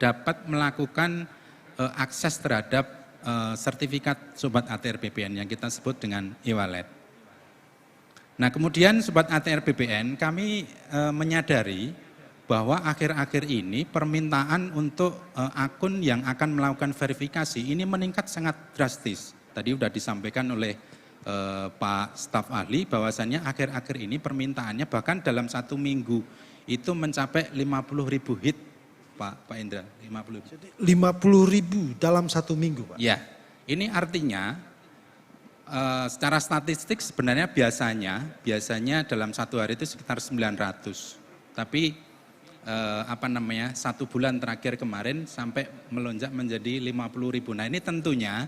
dapat melakukan akses terhadap sertifikat Sobat ATR BPN yang kita sebut dengan e-wallet. Nah, kemudian Sobat ATR BPN kami menyadari bahwa akhir-akhir ini permintaan untuk akun yang akan melakukan verifikasi ini meningkat sangat drastis. Tadi sudah disampaikan oleh Pak staf ahli bahwasannya akhir-akhir ini permintaannya bahkan dalam 1 minggu itu mencapai 50.000 hit, Pak Indra, 50.000. 50.000 dalam 1 minggu, Pak. Ya, ini artinya secara statistik sebenarnya biasanya dalam 1 hari itu sekitar 900. Tapi 1 bulan terakhir kemarin sampai melonjak menjadi 50.000. Nah, ini tentunya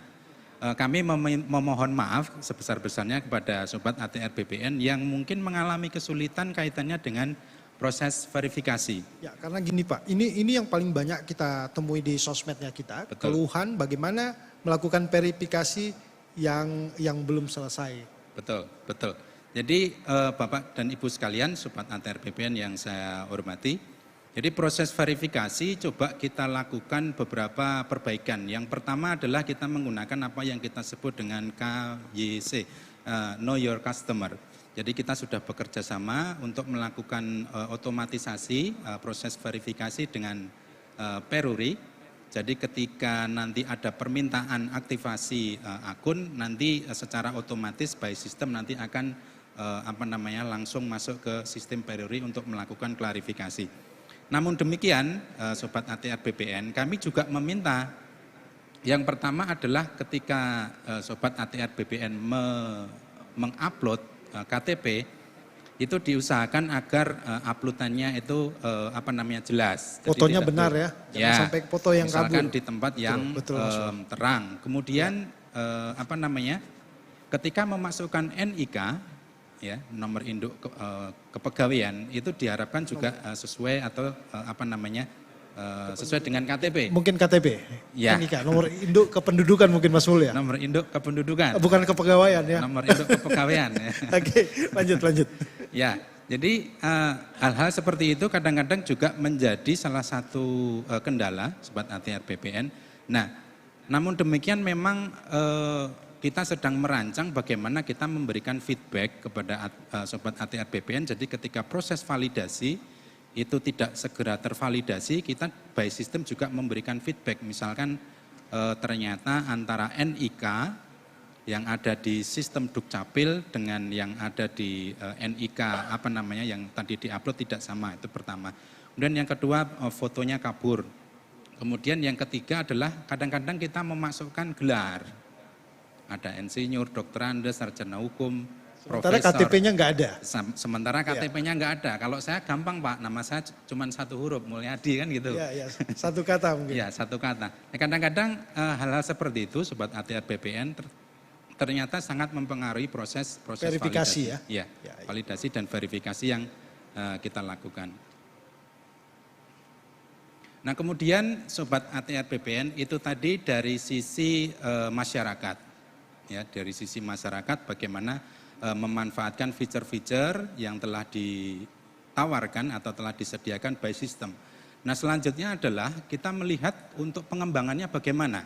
kami memohon maaf sebesar-besarnya kepada Sobat ATR BPN yang mungkin mengalami kesulitan kaitannya dengan proses verifikasi. Ya, karena gini Pak, ini yang paling banyak kita temui di sosmednya kita. Betul. Keluhan bagaimana melakukan verifikasi yang belum selesai. Betul. Jadi Bapak dan Ibu sekalian, Sobat ATR BPN yang saya hormati, jadi proses verifikasi coba kita lakukan beberapa perbaikan. Yang pertama adalah kita menggunakan apa yang kita sebut dengan KYC, Know Your Customer. Jadi kita sudah bekerja sama untuk melakukan otomatisasi proses verifikasi dengan Peruri. Jadi ketika nanti ada permintaan aktivasi akun, nanti secara otomatis by system nanti akan langsung masuk ke sistem Peruri untuk melakukan klarifikasi. Namun demikian, Sobat ATR BPN, kami juga meminta yang pertama adalah ketika Sobat ATR BPN mengupload KTP, itu diusahakan agar uploadannya itu jelas. Fotonya benar ya, jangan sampai foto yang kabur. Misalkan di tempat yang terang. Kemudian ketika memasukkan NIK, ya nomor induk kepegawaian itu diharapkan juga sesuai atau sesuai dengan KTP. Mungkin KTP, ya. NIK, nomor induk kependudukan mungkin Mas Mul ya? Nomor induk kependudukan. Bukan kepegawaian ya? Nomor induk kepegawaian. Ya. Oke, lanjut. Ya, jadi hal-hal seperti itu kadang-kadang juga menjadi salah satu kendala Sobat ATR BPN. Nah, namun demikian memang kita sedang merancang bagaimana kita memberikan feedback kepada Sobat ATR BPN. Jadi ketika proses validasi itu tidak segera tervalidasi, kita by system juga memberikan feedback. Misalkan ternyata antara NIK yang ada di sistem Dukcapil dengan yang ada di NIK yang tadi diupload tidak sama, itu pertama. Kemudian yang kedua fotonya kabur. Kemudian yang ketiga adalah kadang-kadang kita memasukkan gelar. Ada insinyur, dokter andes, sarjana hukum, sementara profesor. KTP-nya nggak ada. Sementara KTP-nya nggak ada. Kalau saya gampang Pak, nama saya cuma satu huruf, Mulyadi kan gitu. Iya, satu kata mungkin. Iya, satu kata. Nah, kadang-kadang hal-hal seperti itu Sobat ATR BPN ternyata sangat mempengaruhi proses verifikasi validasi. Ya, validasi dan verifikasi yang kita lakukan. Nah, kemudian Sobat ATR BPN itu tadi dari sisi masyarakat. Ya, dari sisi masyarakat bagaimana memanfaatkan fitur-fitur yang telah ditawarkan atau telah disediakan by system. Nah, selanjutnya adalah kita melihat untuk pengembangannya bagaimana.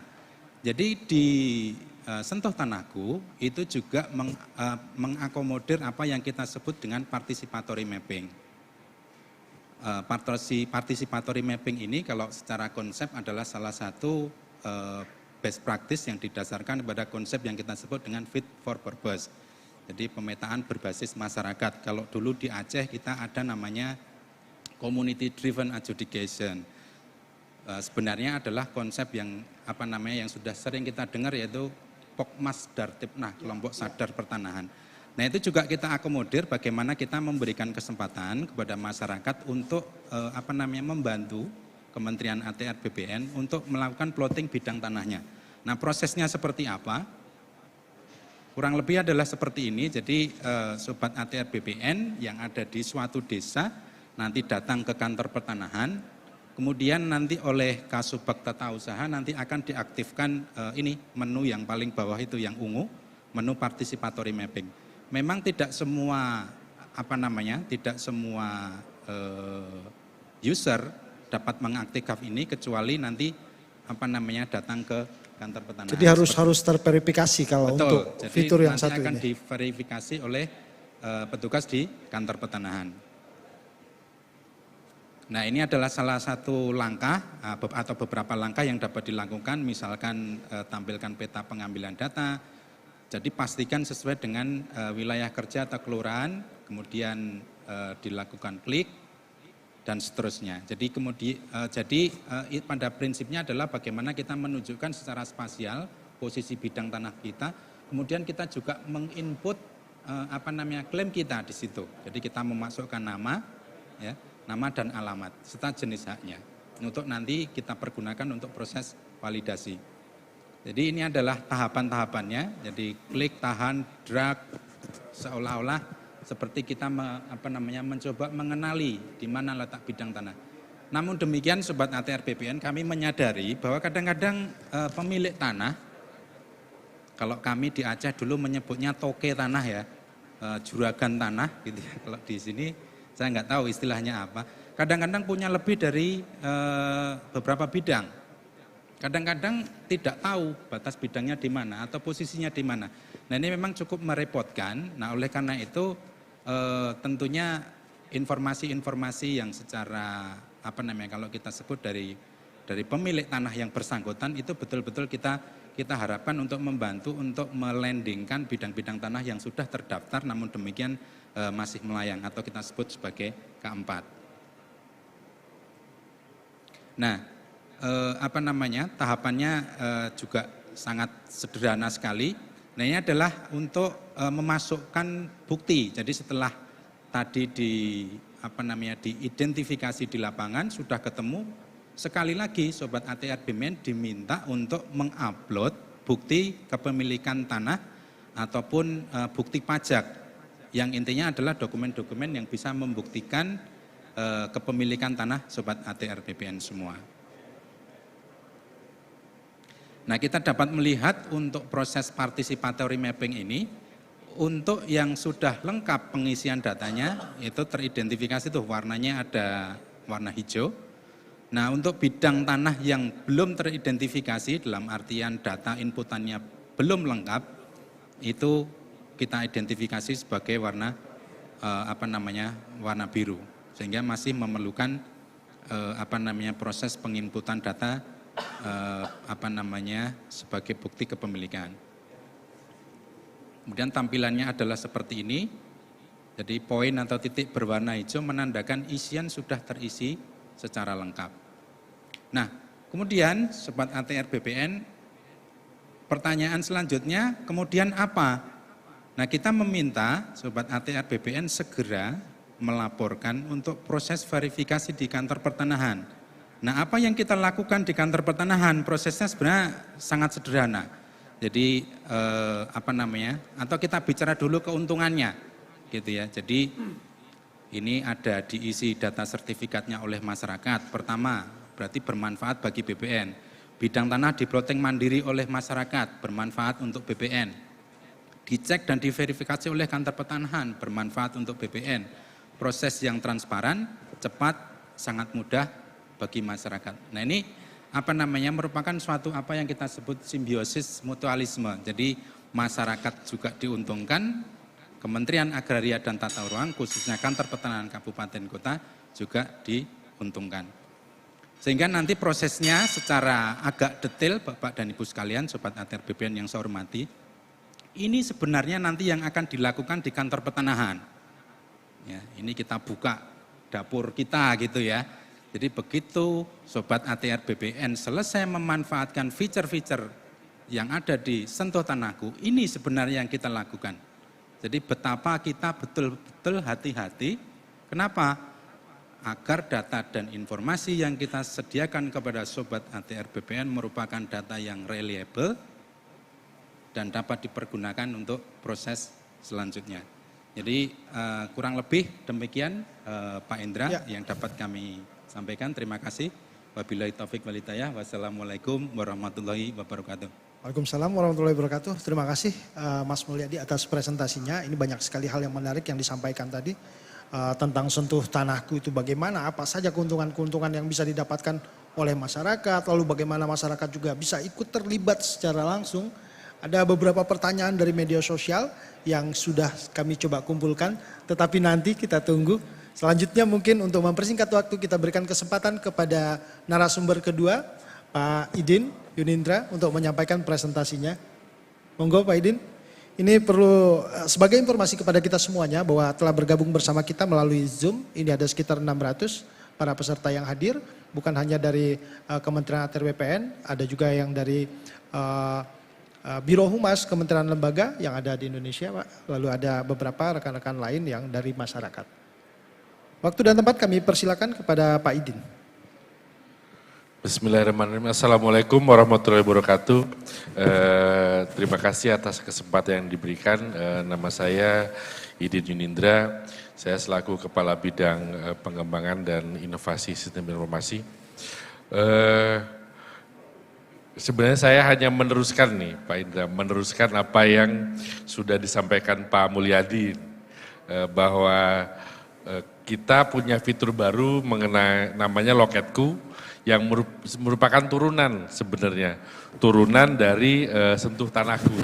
Jadi di Sentuh Tanahku itu juga mengakomodir apa yang kita sebut dengan participatory mapping. Participatory mapping ini kalau secara konsep adalah salah satu best practice yang didasarkan pada konsep yang kita sebut dengan fit for purpose. Jadi pemetaan berbasis masyarakat. Kalau dulu di Aceh kita ada namanya community driven adjudication. Sebenarnya adalah konsep yang yang sudah sering kita dengar, yaitu Pokmas Dartibnah, kelompok sadar pertanahan. Nah, itu juga kita akomodir bagaimana kita memberikan kesempatan kepada masyarakat untuk membantu Kementerian ATR BPN untuk melakukan plotting bidang tanahnya. Nah, prosesnya seperti apa? Kurang lebih adalah seperti ini. Jadi Sobat ATR BPN yang ada di suatu desa nanti datang ke kantor pertanahan, kemudian nanti oleh Kasubag Tata Usaha nanti akan diaktifkan menu yang paling bawah itu yang ungu, menu participatory mapping. Memang tidak semua user dapat mengaktifkan ini kecuali nanti datang ke kantor pertanahan. Jadi harus terverifikasi kalau betul, untuk jadi fitur yang nanti satu akan ini. diverifikasi oleh petugas di kantor pertanahan. Nah, ini adalah salah satu langkah atau beberapa langkah yang dapat dilakukan, misalkan tampilkan peta pengambilan data. Jadi pastikan sesuai dengan wilayah kerja atau kelurahan, kemudian dilakukan klik dan seterusnya. Jadi pada prinsipnya adalah bagaimana kita menunjukkan secara spasial posisi bidang tanah kita, kemudian kita juga menginput klaim kita di situ. Jadi kita memasukkan nama, ya, nama dan alamat serta jenis haknya untuk nanti kita pergunakan untuk proses validasi. Jadi ini adalah tahapan-tahapannya. Jadi klik, tahan, drag, seolah-olah seperti kita mencoba mengenali di mana letak bidang tanah. Namun demikian Sobat ATR BPN, kami menyadari bahwa kadang-kadang pemilik tanah, kalau kami di Aceh dulu menyebutnya toke tanah ya, juragan tanah gitu ya. Kalau di sini saya nggak tahu istilahnya apa. Kadang-kadang punya lebih dari beberapa bidang. Kadang-kadang tidak tahu batas bidangnya di mana atau posisinya di mana. Nah, ini memang cukup merepotkan. Nah, oleh karena itu tentunya informasi-informasi yang secara kalau kita sebut dari pemilik tanah yang bersangkutan itu betul-betul kita harapkan untuk membantu untuk melandingkan bidang-bidang tanah yang sudah terdaftar namun demikian masih melayang atau kita sebut sebagai K4. Nah, tahapannya juga sangat sederhana sekali. Nah, ini adalah untuk memasukkan bukti. Jadi setelah tadi diidentifikasi di lapangan sudah ketemu, sekali lagi Sobat ATR BPN diminta untuk mengupload bukti kepemilikan tanah ataupun bukti pajak. Yang intinya adalah dokumen-dokumen yang bisa membuktikan kepemilikan tanah Sobat ATR BPN semua. Nah, kita dapat melihat untuk proses participatory mapping ini, untuk yang sudah lengkap pengisian datanya, itu teridentifikasi tuh warnanya ada warna hijau. Nah, untuk bidang tanah yang belum teridentifikasi dalam artian data inputannya belum lengkap, itu kita identifikasi sebagai warna warna biru, sehingga masih memerlukan proses penginputan data sebagai bukti kepemilikan. Kemudian tampilannya adalah seperti ini. Jadi poin atau titik berwarna hijau menandakan isian sudah terisi secara lengkap. Nah, kemudian Sobat ATR BPN, pertanyaan selanjutnya kemudian apa? Nah, kita meminta Sobat ATR BPN segera melaporkan untuk proses verifikasi di kantor pertanahan. Nah, apa yang kita lakukan di kantor pertanahan? Prosesnya sebenarnya sangat sederhana. Jadi atau kita bicara dulu keuntungannya, gitu ya. Jadi ini ada diisi data sertifikatnya oleh masyarakat. Pertama, berarti bermanfaat bagi BPN. Bidang tanah diplotting mandiri oleh masyarakat, bermanfaat untuk BPN. Dicek dan diverifikasi oleh kantor pertanahan, bermanfaat untuk BPN. Proses yang transparan, cepat, sangat mudah bagi masyarakat. Nah, ini merupakan suatu yang kita sebut simbiosis mutualisme. Jadi masyarakat juga diuntungkan, Kementerian Agraria dan Tata Ruang khususnya kantor pertanahan kabupaten kota juga diuntungkan. Sehingga nanti prosesnya secara agak detail Bapak dan Ibu sekalian, Sobat ATR BPN yang saya hormati, ini sebenarnya nanti yang akan dilakukan di kantor pertanahan. Ya, ini kita buka dapur kita gitu ya. Jadi begitu Sobat ATR BPN selesai memanfaatkan fitur-fitur yang ada di Sentuh Tanahku, ini sebenarnya yang kita lakukan. Jadi betapa kita betul-betul hati-hati. Kenapa? Agar data dan informasi yang kita sediakan kepada Sobat ATR BPN merupakan data yang reliable dan dapat dipergunakan untuk proses selanjutnya. Jadi kurang lebih demikian Pak Indra yang dapat kami sampaikan. Terima kasih. Wabillahi taufik walhidayah. Wassalamualaikum warahmatullahi wabarakatuh. Waalaikumsalam warahmatullahi wabarakatuh. Terima kasih Mas Mulyadi atas presentasinya. Ini banyak sekali hal yang menarik yang disampaikan tadi tentang Sentuh Tanahku itu bagaimana, apa saja keuntungan-keuntungan yang bisa didapatkan oleh masyarakat, lalu bagaimana masyarakat juga bisa ikut terlibat secara langsung. Ada beberapa pertanyaan dari media sosial yang sudah kami coba kumpulkan, tetapi nanti kita tunggu. Selanjutnya mungkin untuk mempersingkat waktu kita berikan kesempatan kepada narasumber kedua, Pak Idin Yunindra untuk menyampaikan presentasinya. Monggo Pak Idin. Ini perlu sebagai informasi kepada kita semuanya bahwa telah bergabung bersama kita melalui Zoom. Ini ada sekitar 600 para peserta yang hadir, bukan hanya dari Kementerian ATR BPN, ada juga yang dari Biro Humas Kementerian Lembaga yang ada di Indonesia, Pak. Lalu ada beberapa rekan-rekan lain yang dari masyarakat. Waktu dan tempat kami persilakan kepada Pak Idin. Bismillahirrahmanirrahim. Assalamualaikum warahmatullahi wabarakatuh. Terima kasih atas kesempatan yang diberikan. Nama saya Idin Yunindra. Saya selaku Kepala Bidang Pengembangan dan Inovasi Sistem Informasi. Sebenarnya saya hanya meneruskan nih Pak Indra, meneruskan apa yang sudah disampaikan Pak Mulyadi, bahwa kita punya fitur baru mengenai namanya Loketku yang merupakan turunan sebenarnya, turunan dari Sentuh Tanahku.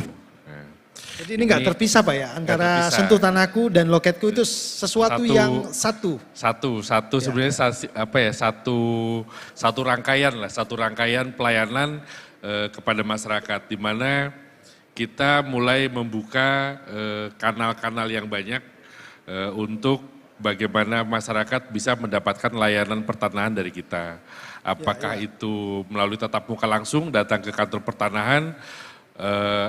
Jadi ini nggak terpisah Pak ya, antara terpisah. Sentuh Tanahku dan Loketku itu sesuatu yang satu. Satu sebenarnya satu rangkaian pelayanan kepada masyarakat, di mana kita mulai membuka kanal-kanal yang banyak untuk bagaimana masyarakat bisa mendapatkan layanan pertanahan dari kita. Apakah itu melalui tatap muka langsung datang ke kantor pertanahan,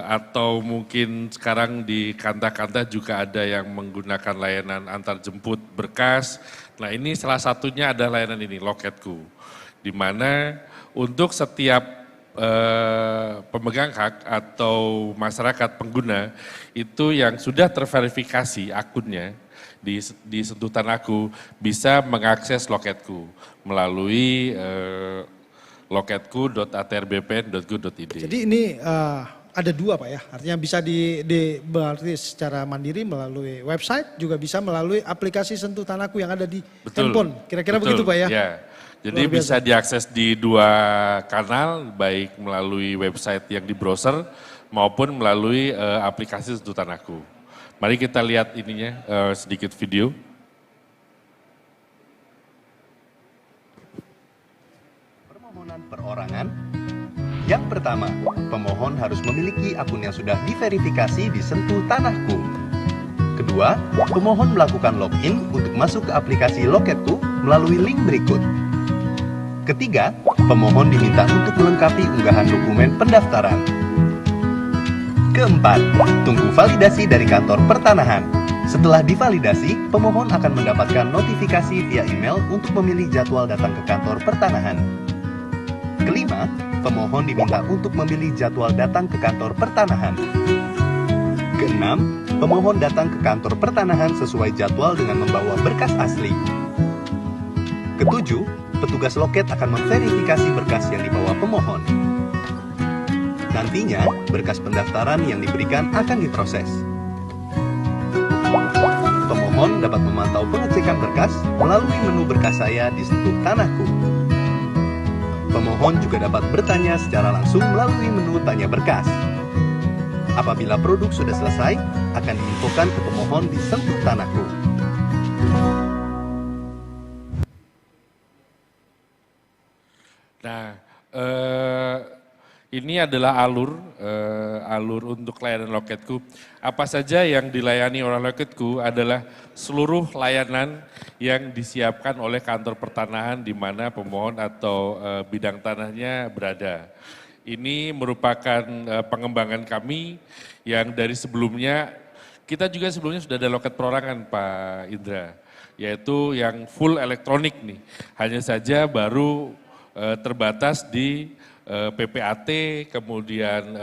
atau mungkin sekarang di kanta-kanta juga ada yang menggunakan layanan antar jemput berkas. Nah ini salah satunya ada layanan ini, Loketku. Di mana untuk setiap pemegang hak atau masyarakat pengguna itu yang sudah terverifikasi akunnya di Sentuh Tanahku bisa mengakses Loketku melalui loketku.atrbpn.go.id. Jadi ini ada dua Pak ya, artinya bisa berarti secara mandiri melalui website, juga bisa melalui aplikasi Sentuh Tanahku yang ada di handphone. Kira-kira begitu Pak ya? Ya. Jadi bisa diakses di dua kanal, baik melalui website yang di browser maupun melalui aplikasi Sentuh Tanahku. Mari kita lihat ininya, sedikit video. Permohonan perorangan. Yang pertama, pemohon harus memiliki akun yang sudah diverifikasi di Sentuh Tanahku. Kedua, pemohon melakukan login untuk masuk ke aplikasi Loketku melalui link berikut. Ketiga, pemohon diminta untuk melengkapi unggahan dokumen pendaftaran. Keempat, tunggu validasi dari kantor pertanahan. Setelah divalidasi, pemohon akan mendapatkan notifikasi via email untuk memilih jadwal datang ke kantor pertanahan. Kelima, pemohon diminta untuk memilih jadwal datang ke kantor pertanahan. Keenam, pemohon datang ke kantor pertanahan sesuai jadwal dengan membawa berkas asli. Ketujuh, petugas loket akan memverifikasi berkas yang dibawa pemohon. Nantinya, berkas pendaftaran yang diberikan akan diproses. Pemohon dapat memantau pengecekan berkas melalui menu berkas saya di Sentuh Tanahku. Pemohon juga dapat bertanya secara langsung melalui menu tanya berkas. Apabila produk sudah selesai, akan diinfokan ke pemohon di Sentuh Tanahku. Nah, ini adalah alur untuk layanan Loketku. Apa saja yang dilayani oleh Loketku adalah seluruh layanan yang disiapkan oleh kantor pertanahan di mana pemohon atau bidang tanahnya berada. Ini merupakan pengembangan kami yang dari sebelumnya, kita juga sebelumnya sudah ada loket perorangan Pak Indra, yaitu yang full elektronik nih. Hanya saja baru terbatas di PPAT, kemudian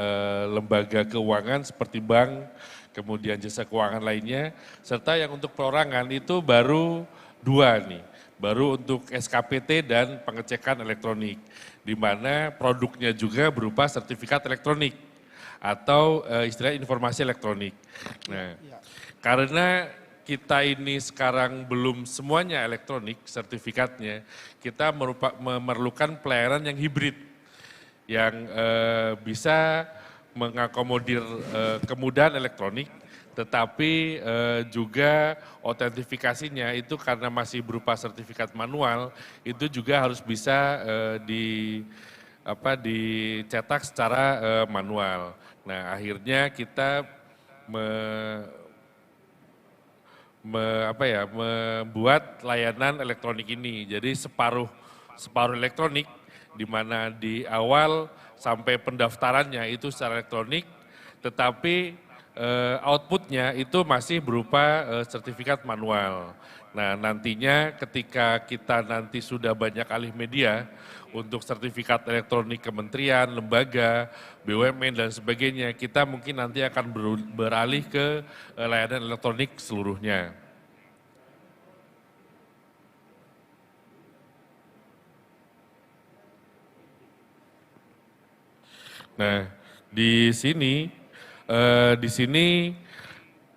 lembaga keuangan seperti bank, kemudian jasa keuangan lainnya, serta yang untuk perorangan itu baru 2 nih, baru untuk SKPT dan pengecekan elektronik, di mana produknya juga berupa sertifikat elektronik atau istilah informasi elektronik. Nah, karena kita ini sekarang belum semuanya elektronik sertifikatnya, kita memerlukan pelayanan yang hibrid, yang bisa mengakomodir kemudahan elektronik, tetapi juga autentifikasinya itu karena masih berupa sertifikat manual, itu juga harus bisa dicetak secara manual. Nah, akhirnya kita membuat layanan elektronik ini. Jadi separuh elektronik, di mana di awal sampai pendaftarannya itu secara elektronik, tetapi outputnya itu masih berupa sertifikat manual. Nah, nantinya ketika kita nanti sudah banyak alih media untuk sertifikat elektronik kementerian, lembaga, BUMN dan sebagainya, kita mungkin nanti akan beralih ke layanan elektronik seluruhnya. Nah, di sini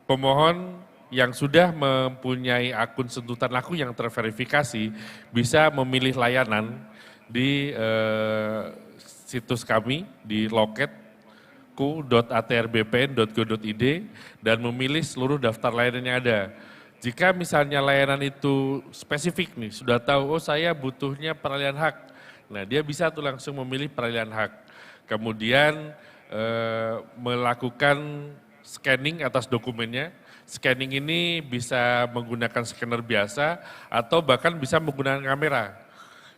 pemohon yang sudah mempunyai akun Sentuh Tanahku yang terverifikasi bisa memilih layanan di situs kami di loketku.go.id. aku.atrbpn.go.id dan memilih seluruh daftar layanan yang ada. Jika misalnya layanan itu spesifik nih, sudah tahu, oh saya butuhnya peralihan hak. Nah dia bisa tuh langsung memilih peralihan hak. Kemudian melakukan scanning atas dokumennya. Scanning ini bisa menggunakan scanner biasa atau bahkan bisa menggunakan kamera.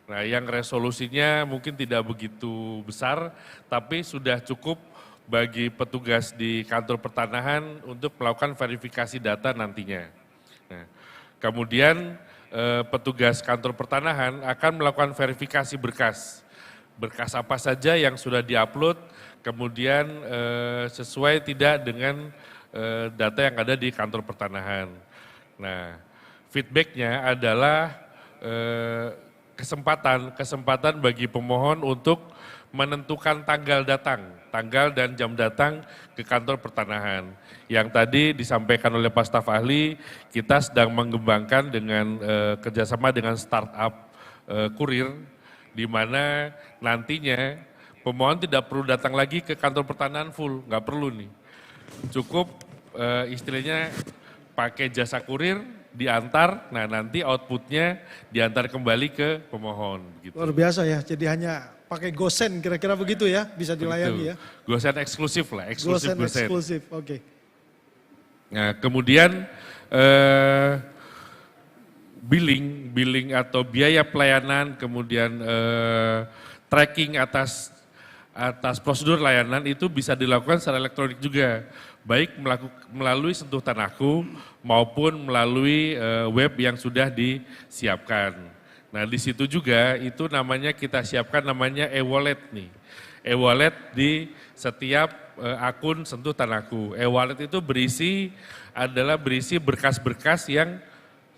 Nah yang resolusinya mungkin tidak begitu besar, tapi sudah cukup bagi petugas di kantor pertanahan untuk melakukan verifikasi data nantinya. Nah, kemudian petugas kantor pertanahan akan melakukan verifikasi berkas. Berkas apa saja yang sudah diupload, kemudian sesuai tidak dengan data yang ada di kantor pertanahan. Nah, feedbacknya adalah kesempatan bagi pemohon untuk menentukan tanggal dan jam datang ke kantor pertanahan. Yang tadi disampaikan oleh Pak Staf Ahli, kita sedang mengembangkan dengan kerjasama dengan startup kurir, di mana nantinya pemohon tidak perlu datang lagi ke kantor pertanahan full, nggak perlu nih. Cukup istilahnya pakai jasa kurir, diantar, nah nanti outputnya diantar kembali ke pemohon. Gitu. Luar biasa ya, jadi hanya pakai GoSend kira-kira begitu ya, bisa dilayani ya. GoSend eksklusif lah, eksklusif GoSend. Eksklusif, oke. Nah kemudian billing atau biaya pelayanan, kemudian tracking atas prosedur layanan itu bisa dilakukan secara elektronik juga, baik melalui Sentuh Tanahku maupun melalui web yang sudah disiapkan. Nah di situ juga itu namanya kita siapkan namanya e-wallet nih. E-wallet di setiap akun Sentuh Tanahku. E-wallet itu berisi berkas-berkas yang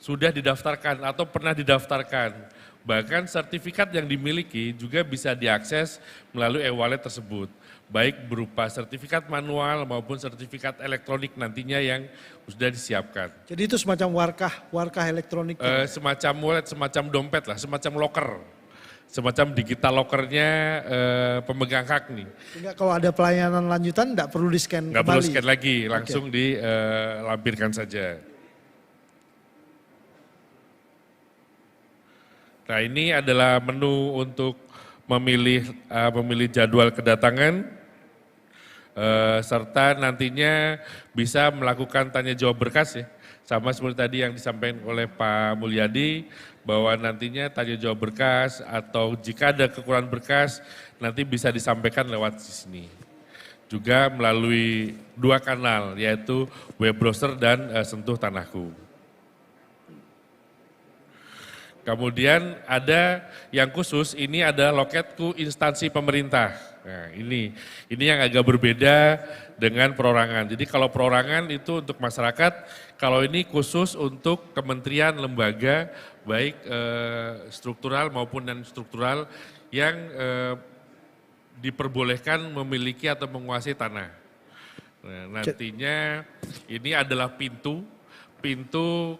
sudah didaftarkan atau pernah didaftarkan. Bahkan sertifikat yang dimiliki juga bisa diakses melalui e-wallet tersebut. Baik berupa sertifikat manual maupun sertifikat elektronik nantinya yang sudah disiapkan. Jadi itu semacam warkah elektronik? Semacam wallet, semacam dompet lah, semacam locker. Semacam digital lockernya pemegang hak nih. Sehingga kalau ada pelayanan lanjutan tidak perlu di-scan kembali? Nggak perlu scan lagi, langsung dilampirkan saja. Nah ini adalah menu untuk memilih jadwal kedatangan, serta nantinya bisa melakukan tanya jawab berkas ya. Sama seperti tadi yang disampaikan oleh Pak Mulyadi, bahwa nantinya tanya jawab berkas atau jika ada kekurangan berkas nanti bisa disampaikan lewat sini. Juga melalui 2 kanal yaitu web browser dan Sentuh Tanahku. Kemudian ada yang khusus, ini ada Loketku instansi pemerintah. Nah ini yang agak berbeda dengan perorangan. Jadi kalau perorangan itu untuk masyarakat, kalau ini khusus untuk kementerian, lembaga, baik struktural maupun non-struktural yang diperbolehkan memiliki atau menguasai tanah. Nah, nantinya ini adalah pintu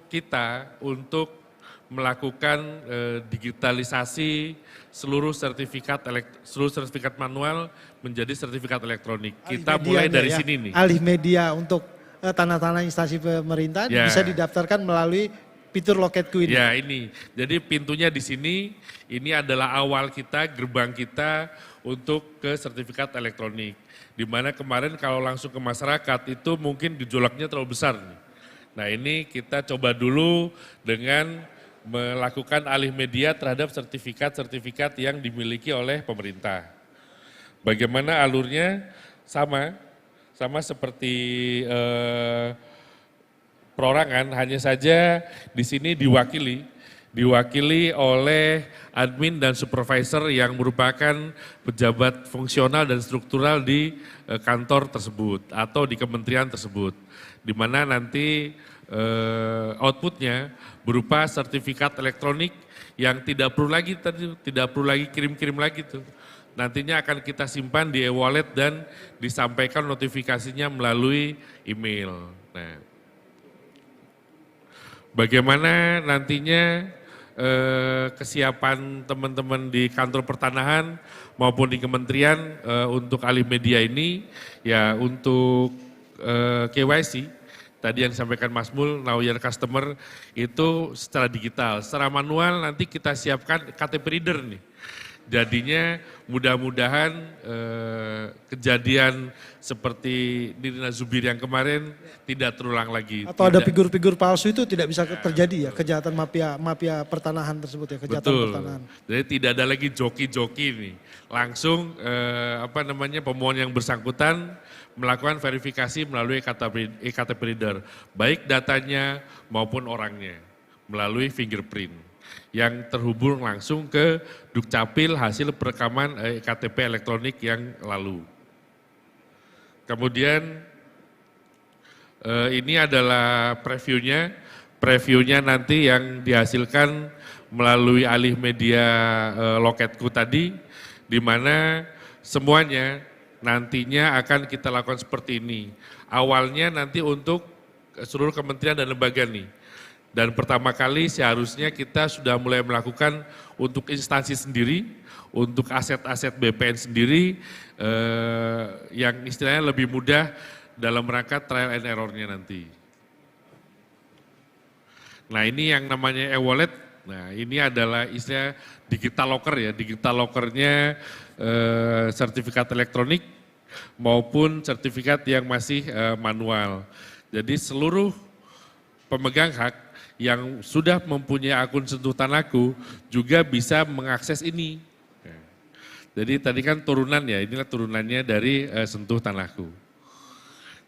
kita untuk melakukan digitalisasi seluruh sertifikat manual menjadi sertifikat elektronik. Kita mulai dari sini nih. Alih media untuk tanah-tanah instansi pemerintah bisa didaftarkan melalui fitur Loketku ini. Ya ini, jadi pintunya di sini, ini adalah awal kita, gerbang kita untuk ke sertifikat elektronik. Di mana kemarin kalau langsung ke masyarakat itu mungkin gejolaknya terlalu besar. Nah ini kita coba dulu dengan melakukan alih media terhadap sertifikat-sertifikat yang dimiliki oleh pemerintah. Bagaimana alurnya? Sama seperti perorangan, hanya saja di sini diwakili oleh admin dan supervisor yang merupakan pejabat fungsional dan struktural di kantor tersebut atau di kementerian tersebut, di mana nanti outputnya berupa sertifikat elektronik yang tidak perlu lagi kirim-kirim lagi tuh. Nantinya akan kita simpan di e-wallet dan disampaikan notifikasinya melalui email. Nah, bagaimana nantinya kesiapan teman-teman di kantor pertanahan maupun di kementerian untuk alih media ini, ya untuk KYC, tadi yang disampaikan Mas Mul, Know Your Customer itu secara digital, secara manual nanti kita siapkan KTP reader nih. Jadinya mudah-mudahan kejadian seperti Nirina Zubir yang kemarin tidak terulang lagi. Atau ada figur-figur palsu itu tidak bisa terjadi ya, kejahatan mafia pertanahan tersebut ya, kejahatan Betul. pertanahan. Jadi tidak ada lagi joki-joki nih. Langsung pemohon yang bersangkutan melakukan verifikasi melalui eKTP reader, baik datanya maupun orangnya melalui fingerprint yang terhubung langsung ke Dukcapil hasil perekaman KTP elektronik yang lalu. Kemudian ini adalah previewnya nanti yang dihasilkan melalui alih media Loketku tadi, di mana semuanya nantinya akan kita lakukan seperti ini. Awalnya nanti untuk seluruh kementerian dan lembaga nih. Dan pertama kali seharusnya kita sudah mulai melakukan untuk instansi sendiri, untuk aset-aset BPN sendiri, yang istilahnya lebih mudah dalam rangka trial and error-nya nanti. Nah ini yang namanya e-wallet, nah ini adalah istilah digital locker ya, digital locker-nya sertifikat elektronik maupun sertifikat yang masih manual. Jadi seluruh pemegang hak yang sudah mempunyai akun Sentuh Tanahku juga bisa mengakses ini. Jadi tadi kan turunan ya, inilah turunannya dari Sentuh Tanahku.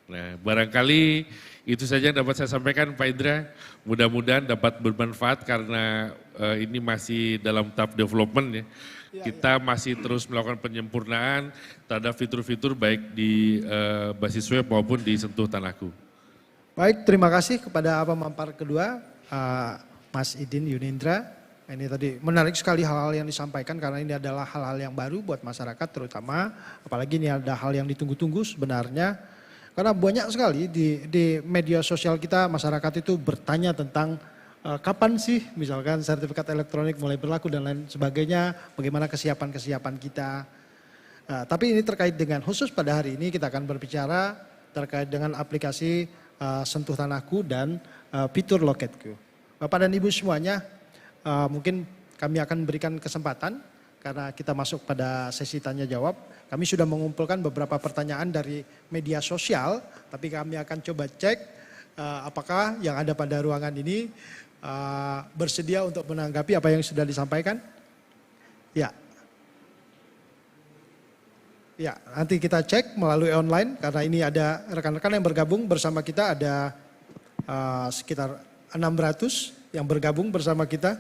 Nah barangkali itu saja yang dapat saya sampaikan Pak Indra, mudah-mudahan dapat bermanfaat karena ini masih dalam tahap development ya. Kita masih terus melakukan penyempurnaan terhadap fitur-fitur baik di basis web maupun di Sentuh Tanahku. Baik, terima kasih kepada pemampar kedua, Mas Idin Yunindra. Ini tadi menarik sekali hal-hal yang disampaikan karena ini adalah hal-hal yang baru buat masyarakat terutama, apalagi ini ada hal yang ditunggu-tunggu sebenarnya. Karena banyak sekali di media sosial kita masyarakat itu bertanya tentang kapan sih misalkan sertifikat elektronik mulai berlaku dan lain sebagainya, bagaimana kesiapan-kesiapan kita. Tapi ini terkait dengan khusus pada hari ini kita akan berbicara terkait dengan aplikasi Sentuh Tanahku dan fitur Loketku. Bapak dan Ibu semuanya, mungkin kami akan berikan kesempatan karena kita masuk pada sesi tanya jawab. Kami sudah mengumpulkan beberapa pertanyaan dari media sosial, tapi kami akan coba cek apakah yang ada pada ruangan ini bersedia untuk menanggapi apa yang sudah disampaikan. Ya. Ya, nanti kita cek melalui online karena ini ada rekan-rekan yang bergabung bersama kita, ada sekitar 600 yang bergabung bersama kita.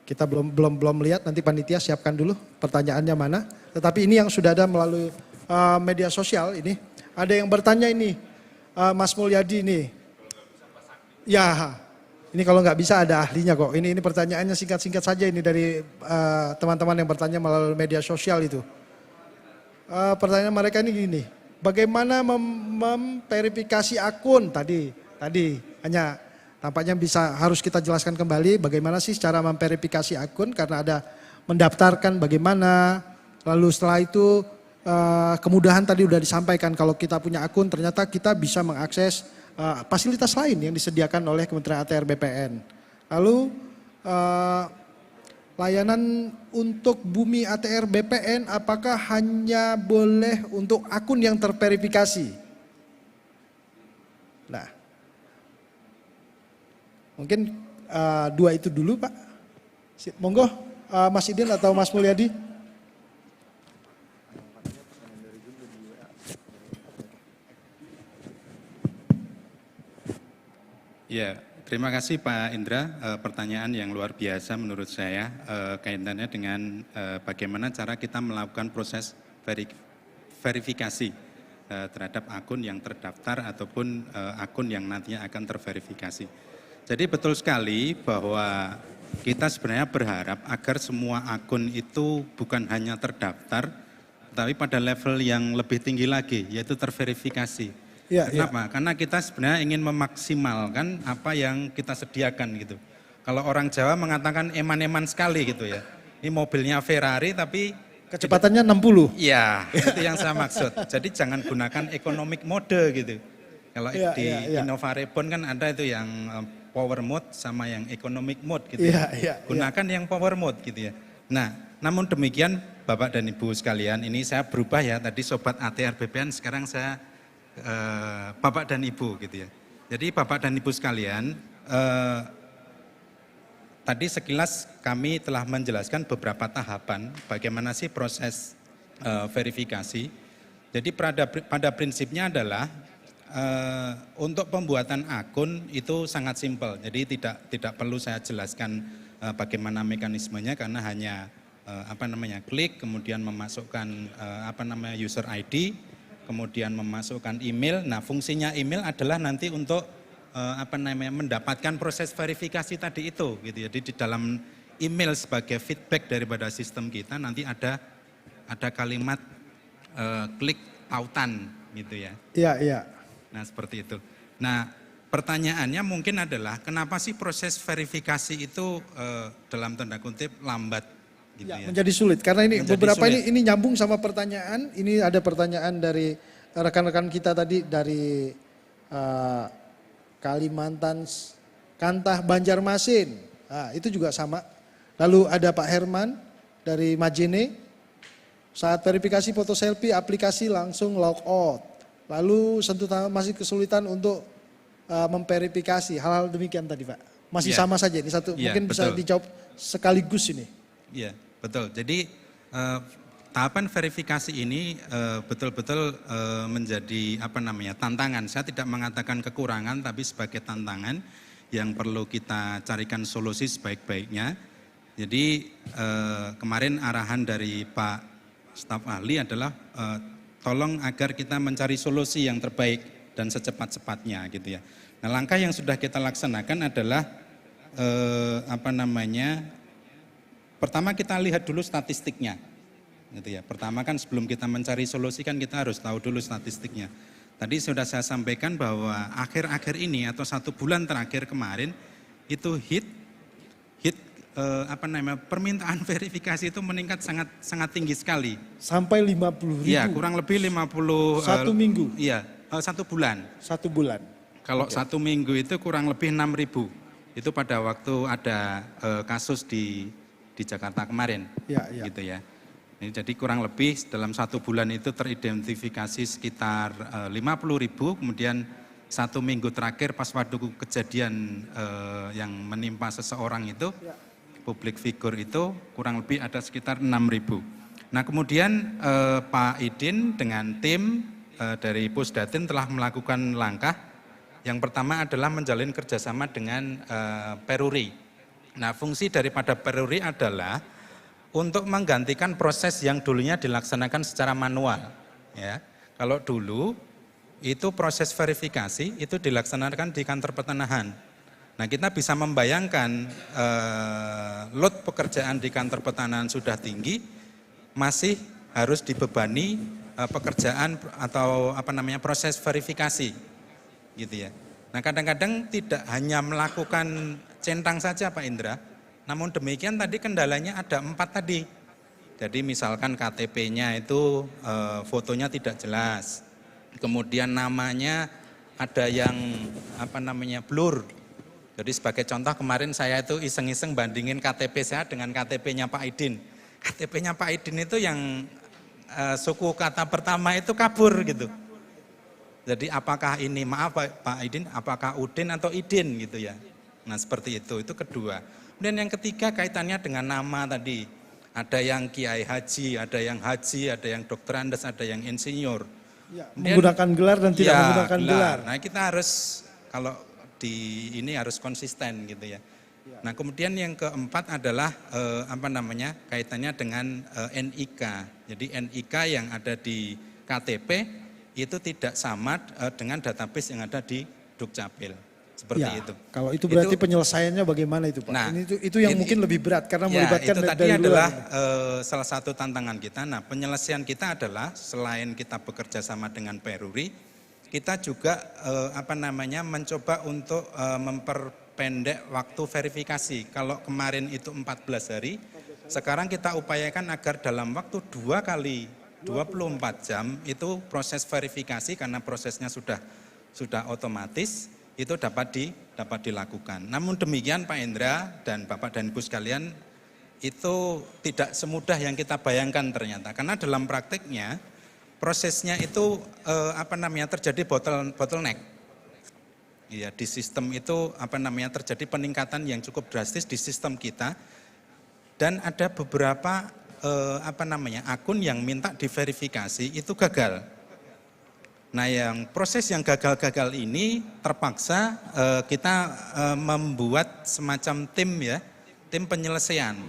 Kita belum lihat, nanti panitia siapkan dulu pertanyaannya mana. Tetapi ini yang sudah ada melalui media sosial ini. Ada yang bertanya ini, Mas Mulyadi ini. Ya, ini kalau nggak bisa ada ahlinya kok. Ini pertanyaannya singkat-singkat saja ini dari teman-teman yang bertanya melalui media sosial itu. Pertanyaan mereka ini gini, bagaimana memverifikasi akun tadi hanya tampaknya harus kita jelaskan kembali bagaimana sih cara memverifikasi akun karena ada mendaftarkan bagaimana, lalu setelah itu kemudahan tadi udah disampaikan kalau kita punya akun ternyata kita bisa mengakses fasilitas lain yang disediakan oleh Kementerian ATR BPN. Lalu layanan untuk Bumi ATR BPN apakah hanya boleh untuk akun yang terverifikasi? Nah, mungkin dua itu dulu Pak. Monggo Mas Idin atau Mas Mulyadi. Ya, terima kasih Pak Indra. Pertanyaan yang luar biasa menurut saya kaitannya dengan bagaimana cara kita melakukan proses verifikasi terhadap akun yang terdaftar ataupun akun yang nantinya akan terverifikasi. Jadi betul sekali bahwa kita sebenarnya berharap agar semua akun itu bukan hanya terdaftar, tapi pada level yang lebih tinggi lagi, yaitu terverifikasi. Ya, Kenapa? Karena kita sebenarnya ingin memaksimalkan apa yang kita sediakan gitu. Kalau orang Jawa mengatakan eman-eman sekali gitu ya. Ini mobilnya Ferrari tapi Kecepatannya 60. iya, itu yang saya maksud. Jadi jangan gunakan economic mode gitu. Kalau Iya, di iya, iya. Innova Reborn kan ada itu yang power mode sama yang economic mode gitu. Iya, iya, Gunakan yang power mode gitu ya. Nah, namun demikian Bapak dan Ibu sekalian, ini saya berubah ya. Tadi Sobat ATR BPN, sekarang saya Bapak dan Ibu gitu ya. Jadi Bapak dan Ibu sekalian, tadi sekilas kami telah menjelaskan beberapa tahapan bagaimana sih proses verifikasi. Jadi pada prinsipnya adalah untuk pembuatan akun itu sangat simpel. Jadi tidak perlu saya jelaskan bagaimana mekanismenya karena hanya klik, kemudian memasukkan user ID, kemudian memasukkan email. Nah, fungsinya email adalah nanti untuk mendapatkan proses verifikasi tadi itu gitu. Jadi di dalam email sebagai feedback daripada sistem kita nanti ada kalimat klik tautan gitu ya. Iya, iya. Nah, seperti itu. Nah, pertanyaannya mungkin adalah kenapa sih proses verifikasi itu dalam tanda kutip lambat gitu ya. Menjadi sulit karena ini Menjadi beberapa sulit. ini nyambung sama pertanyaan. Ini ada pertanyaan dari rekan-rekan kita tadi dari Kalimantan, Kantah, Banjarmasin. Nah, itu juga sama. Lalu ada Pak Herman dari Majene. Saat verifikasi foto selfie aplikasi langsung log out. Lalu sentuh tangan masih kesulitan untuk memverifikasi. Hal-hal demikian tadi Pak. Masih Iya. sama saja ini satu. Iya, Mungkin bisa betul. dijawab sekaligus ini. Iya, betul. Jadi tahapan verifikasi ini betul-betul menjadi tantangan. Saya tidak mengatakan kekurangan, tapi sebagai tantangan yang perlu kita carikan solusi sebaik-baiknya. Jadi kemarin arahan dari Pak staf ahli adalah tolong agar kita mencari solusi yang terbaik dan secepat-cepatnya gitu ya. Nah, langkah yang sudah kita laksanakan adalah pertama kita lihat dulu statistiknya. Gitu ya. Pertama kan sebelum kita mencari solusi kan kita harus tahu dulu statistiknya. Tadi sudah saya sampaikan bahwa akhir-akhir ini atau 1 bulan terakhir kemarin itu permintaan verifikasi itu meningkat sangat tinggi sekali. Sampai 50.000. Iya, kurang lebih 50. 1 minggu. Iya, 1 bulan. 1 bulan. Kalau 1 minggu itu kurang lebih 6.000. Itu pada waktu ada kasus di Jakarta kemarin. Iya, iya. Gitu ya. Jadi kurang lebih dalam 1 bulan itu teridentifikasi sekitar 50.000, kemudian 1 minggu terakhir pas waktu kejadian yang menimpa seseorang itu, publik figur itu kurang lebih ada sekitar 6.000. Nah, kemudian Pak Idin dengan tim dari Pusdatin telah melakukan langkah. Yang pertama adalah menjalin kerjasama dengan Peruri. Nah, fungsi daripada Peruri adalah untuk menggantikan proses yang dulunya dilaksanakan secara manual. Ya, kalau dulu itu proses verifikasi itu dilaksanakan di kantor pertanahan. Nah, kita bisa membayangkan load pekerjaan di kantor pertanahan sudah tinggi, masih harus dibebani pekerjaan atau proses verifikasi, gitu ya. Nah, kadang-kadang tidak hanya melakukan centang saja Pak Indra, namun demikian tadi kendalanya ada 4 tadi. Jadi misalkan KTP-nya itu fotonya tidak jelas, kemudian namanya ada yang blur. Jadi sebagai contoh kemarin saya itu iseng-iseng bandingin KTP saya dengan KTP-nya Pak Idin. KTP-nya Pak Idin itu yang suku kata pertama itu kabur gitu. Jadi apakah ini, maaf Pak Idin, apakah Udin atau Idin gitu ya. Nah, seperti itu kedua. Kemudian yang ketiga kaitannya dengan nama tadi. Ada yang Kiai Haji, ada yang Haji, ada yang Dokter Andes, ada yang insinyur. Ya, menggunakan gelar dan tidak menggunakan gelar. Nah, kita harus kalau di ini harus konsisten gitu ya. Nah, kemudian yang keempat adalah kaitannya dengan NIK. Jadi NIK yang ada di KTP itu tidak sama dengan database yang ada di Dukcapil. seperti Ya, itu. kalau itu berarti penyelesaiannya bagaimana itu Pak? Nah, itu yang mungkin lebih berat karena melibatkan itu tadi dari adalah luar. salah satu tantangan kita. Nah, penyelesaian kita adalah selain kita bekerja sama dengan Peruri, kita juga mencoba untuk memperpendek waktu verifikasi. Kalau kemarin itu 14 hari, sekarang kita upayakan agar dalam waktu 2 kali 24 jam itu proses verifikasi karena prosesnya sudah otomatis itu dapat dilakukan. Namun demikian Pak Indra dan Bapak dan Ibu sekalian, itu tidak semudah yang kita bayangkan ternyata. Karena dalam prakteknya prosesnya itu terjadi bottleneck. Ya, di sistem itu terjadi peningkatan yang cukup drastis di sistem kita, dan ada beberapa akun yang minta diverifikasi itu gagal. Nah, proses yang gagal-gagal ini terpaksa kita membuat semacam tim penyelesaian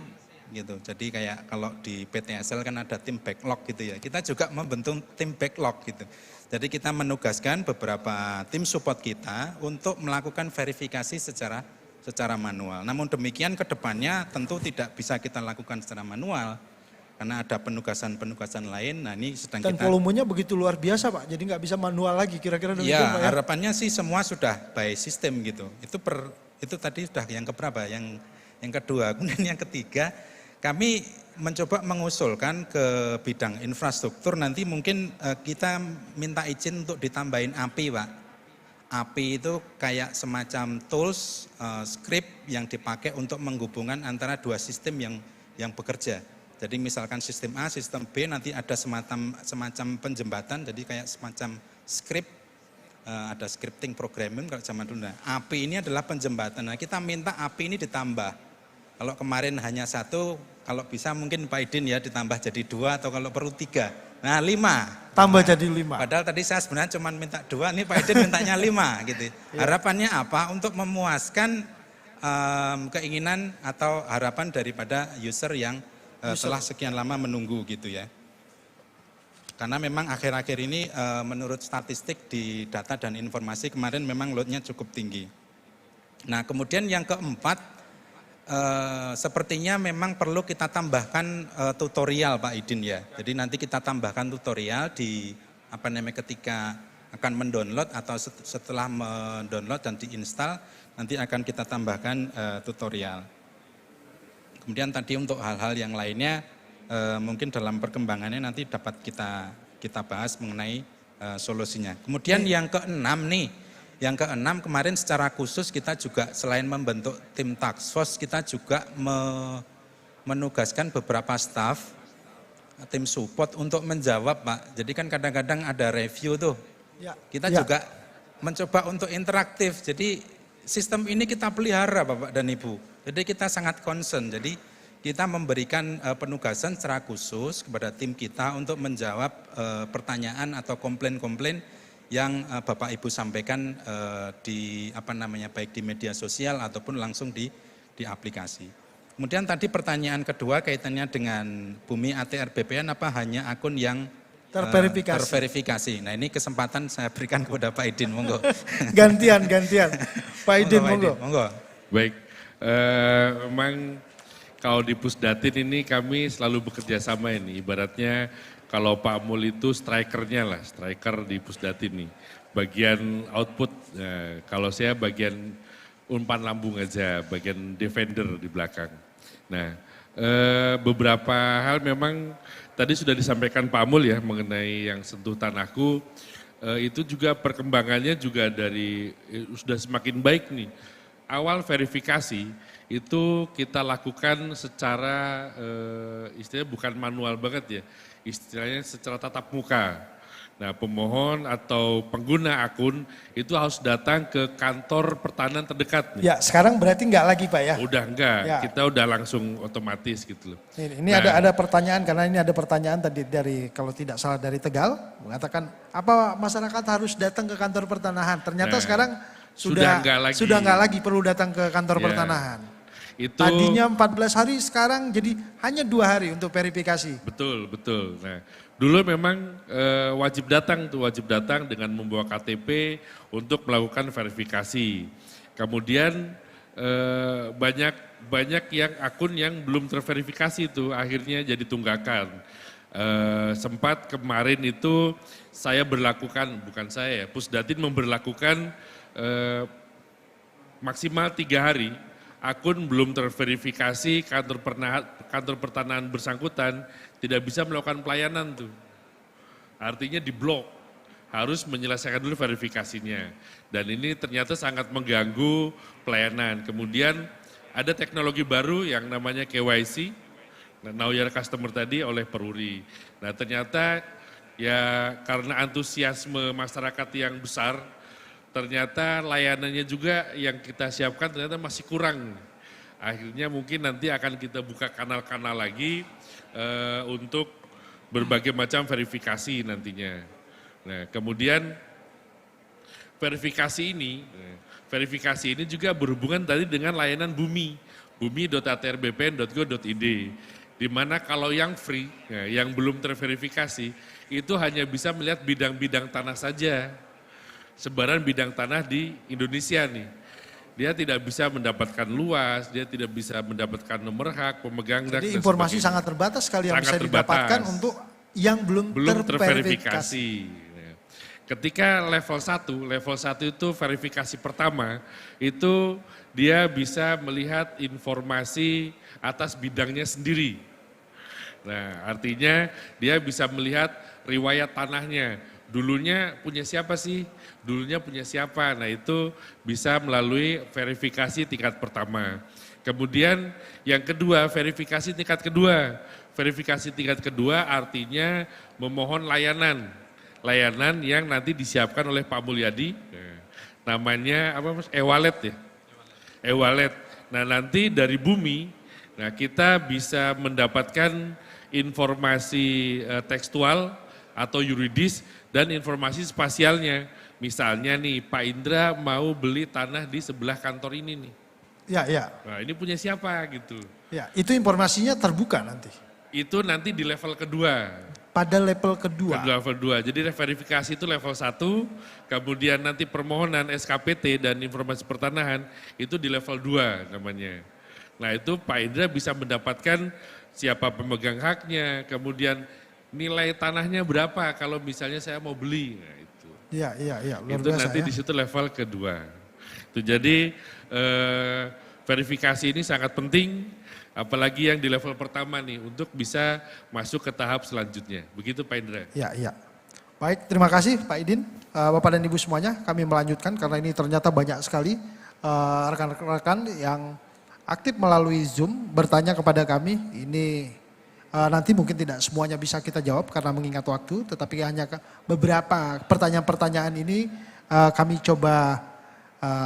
gitu. Jadi kayak kalau di PTSL kan ada tim backlog gitu ya. Kita juga membentuk tim backlog gitu. Jadi kita menugaskan beberapa tim support kita untuk melakukan verifikasi secara manual. Namun demikian ke depannya tentu tidak bisa kita lakukan secara manual. Karena ada penugasan-penugasan lain, nah ini sedang Dan kita... volumenya begitu luar biasa Pak, jadi nggak bisa manual lagi kira-kira demikian Ya, Pak ya? harapannya sih semua sudah by sistem gitu. Itu tadi sudah yang keberapa, yang kedua. Kemudian yang ketiga, kami mencoba mengusulkan ke bidang infrastruktur, nanti mungkin kita minta izin untuk ditambahin API Pak. API itu kayak semacam tools, script yang dipakai untuk menghubungkan antara dua sistem yang bekerja. Jadi misalkan sistem A, sistem B, nanti ada semacam penjembatan, jadi kayak semacam script, ada scripting programming kalau zaman dulu. Nah, API ini adalah penjembatan. Nah, kita minta API ini ditambah. Kalau kemarin hanya 1, kalau bisa mungkin Pak Idin ya ditambah jadi 2 atau kalau perlu 3. Nah, 5. Tambah jadi 5. Padahal tadi saya sebenarnya cuma minta 2, ini Pak Idin mintanya 5 gitu. Harapannya apa? Untuk memuaskan keinginan atau harapan daripada user yang setelah sekian lama menunggu gitu ya. Karena memang akhir-akhir ini menurut statistik di data dan informasi kemarin memang loadnya cukup tinggi. Nah kemudian yang keempat, sepertinya memang perlu kita tambahkan tutorial Pak Idin ya. Jadi nanti kita tambahkan tutorial di ketika akan mendownload atau setelah mendownload dan diinstal, nanti akan kita tambahkan tutorial. Kemudian tadi untuk hal-hal yang lainnya mungkin dalam perkembangannya nanti dapat kita bahas mengenai solusinya. Kemudian yang keenam nih, kemarin secara khusus kita juga selain membentuk tim task force, kita juga menugaskan beberapa staf, tim support untuk menjawab Pak. Jadi kan kadang-kadang ada review tuh, kita juga mencoba untuk interaktif. Jadi sistem ini kita pelihara Bapak dan Ibu. Jadi kita sangat concern, jadi kita memberikan penugasan secara khusus kepada tim kita untuk menjawab pertanyaan atau komplain-komplain yang Bapak Ibu sampaikan baik di media sosial ataupun langsung di aplikasi. Kemudian tadi pertanyaan kedua kaitannya dengan Bumi ATR BPN, apa hanya akun yang terverifikasi. Nah ini kesempatan saya berikan kepada Pak Idin, monggo. Gantian. Pak Idin, monggo. Baik. Memang kalau di Pusdatin ini kami selalu bekerja sama ini. Ibaratnya kalau Pak Mul itu strikernya lah, striker di Pusdatin nih. Bagian output, kalau saya bagian umpan lambung aja, bagian defender di belakang. Nah, beberapa hal memang tadi sudah disampaikan Pak Mul ya mengenai yang sentuh tanahku. Itu juga perkembangannya juga sudah semakin baik nih. Awal verifikasi itu kita lakukan secara istilahnya bukan manual banget ya, istilahnya secara tatap muka. Nah pemohon atau pengguna akun itu harus datang ke kantor pertanahan terdekat nih. Ya sekarang berarti enggak lagi Pak ya? Udah enggak, ya. Kita udah langsung otomatis gitu loh. Ini ada pertanyaan, karena ini ada pertanyaan tadi dari kalau tidak salah dari Tegal, mengatakan apa masyarakat harus datang ke kantor pertanahan? Ternyata sekarang sudah enggak lagi perlu datang ke kantor pertanahan. Tadinya 14 hari, sekarang jadi hanya 2 hari untuk verifikasi. Betul. Nah, dulu memang wajib datang dengan membawa KTP untuk melakukan verifikasi. Kemudian banyak yang akun yang belum terverifikasi itu akhirnya jadi tunggakan. Sempat kemarin itu saya berlakukan, bukan saya, Pusdatin memberlakukan maksimal 3 hari, akun belum terverifikasi, kantor pertanahan bersangkutan tidak bisa melakukan pelayanan tuh. Artinya diblok, harus menyelesaikan dulu verifikasinya. Dan ini ternyata sangat mengganggu pelayanan. Kemudian ada teknologi baru yang namanya KYC, Know Your Customer tadi oleh Peruri. Nah ternyata ya karena antusiasme masyarakat yang besar, ternyata layanannya juga yang kita siapkan ternyata masih kurang. Akhirnya mungkin nanti akan kita buka kanal-kanal lagi untuk berbagai macam verifikasi nantinya. Nah kemudian verifikasi ini juga berhubungan tadi dengan layanan bumi, bumi.atrbpn.go.id. Di mana kalau yang free, yang belum terverifikasi, itu hanya bisa melihat bidang-bidang tanah saja. Sebaran bidang tanah di Indonesia nih. Dia tidak bisa mendapatkan luas, dia tidak bisa mendapatkan nomor hak, pemegang hak. Jadi informasi sangat terbatas sekali yang bisa didapatkan untuk yang belum terverifikasi. Ketika level 1 itu verifikasi pertama, itu dia bisa melihat informasi atas bidangnya sendiri. Nah artinya dia bisa melihat riwayat tanahnya. Dulunya punya siapa sih? Dulunya punya siapa? Nah itu bisa melalui verifikasi tingkat pertama. Kemudian yang kedua, verifikasi tingkat kedua. Verifikasi tingkat kedua artinya memohon layanan. Layanan yang nanti disiapkan oleh Pak Mulyadi. Namanya apa Mas? E-wallet ya? E-wallet. Nah nanti dari bumi, nah kita bisa mendapatkan informasi tekstual atau yuridis dan informasi spasialnya. Misalnya nih Pak Indra mau beli tanah di sebelah kantor ini nih. Ya. Nah ini punya siapa gitu. Ya, itu informasinya terbuka nanti. Itu nanti di level kedua. Pada level kedua. Level 2. Jadi verifikasi itu level 1, kemudian nanti permohonan SKPT dan informasi pertanahan itu di level 2 namanya. Nah itu Pak Indra bisa mendapatkan siapa pemegang haknya, kemudian nilai tanahnya berapa kalau misalnya saya mau beli. Nah, itu. Iya. Itu nanti di situ level kedua. Itu jadi verifikasi ini sangat penting. Apalagi yang di level pertama nih untuk bisa masuk ke tahap selanjutnya. Begitu Pak Indra. Iya. Baik, terima kasih Pak Idin. Bapak dan Ibu semuanya, kami melanjutkan karena ini ternyata banyak sekali rekan-rekan yang aktif melalui Zoom bertanya kepada kami. Ini nanti mungkin tidak semuanya bisa kita jawab karena mengingat waktu, tetapi hanya beberapa pertanyaan-pertanyaan ini kami coba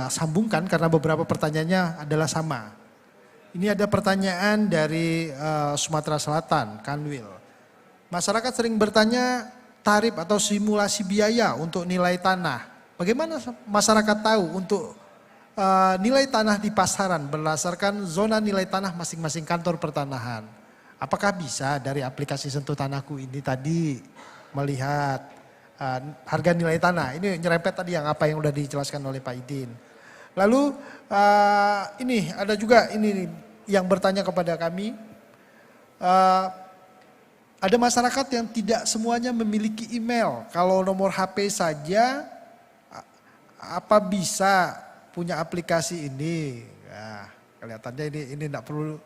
sambungkan karena beberapa pertanyaannya adalah sama. Ini ada pertanyaan dari Sumatera Selatan, Kanwil. Masyarakat sering bertanya tarif atau simulasi biaya untuk nilai tanah. Bagaimana masyarakat tahu untuk nilai tanah di pasaran berdasarkan zona nilai tanah masing-masing kantor pertanahan? Apakah bisa dari aplikasi Sentuh Tanahku ini tadi melihat harga nilai tanah? Ini nyerempet tadi yang apa yang sudah dijelaskan oleh Pak Idin. Lalu ini ada juga ini yang bertanya kepada kami, ada masyarakat yang tidak semuanya memiliki email. Kalau nomor HP saja, apa bisa punya aplikasi ini? Nah, kelihatannya ini tidak perlu,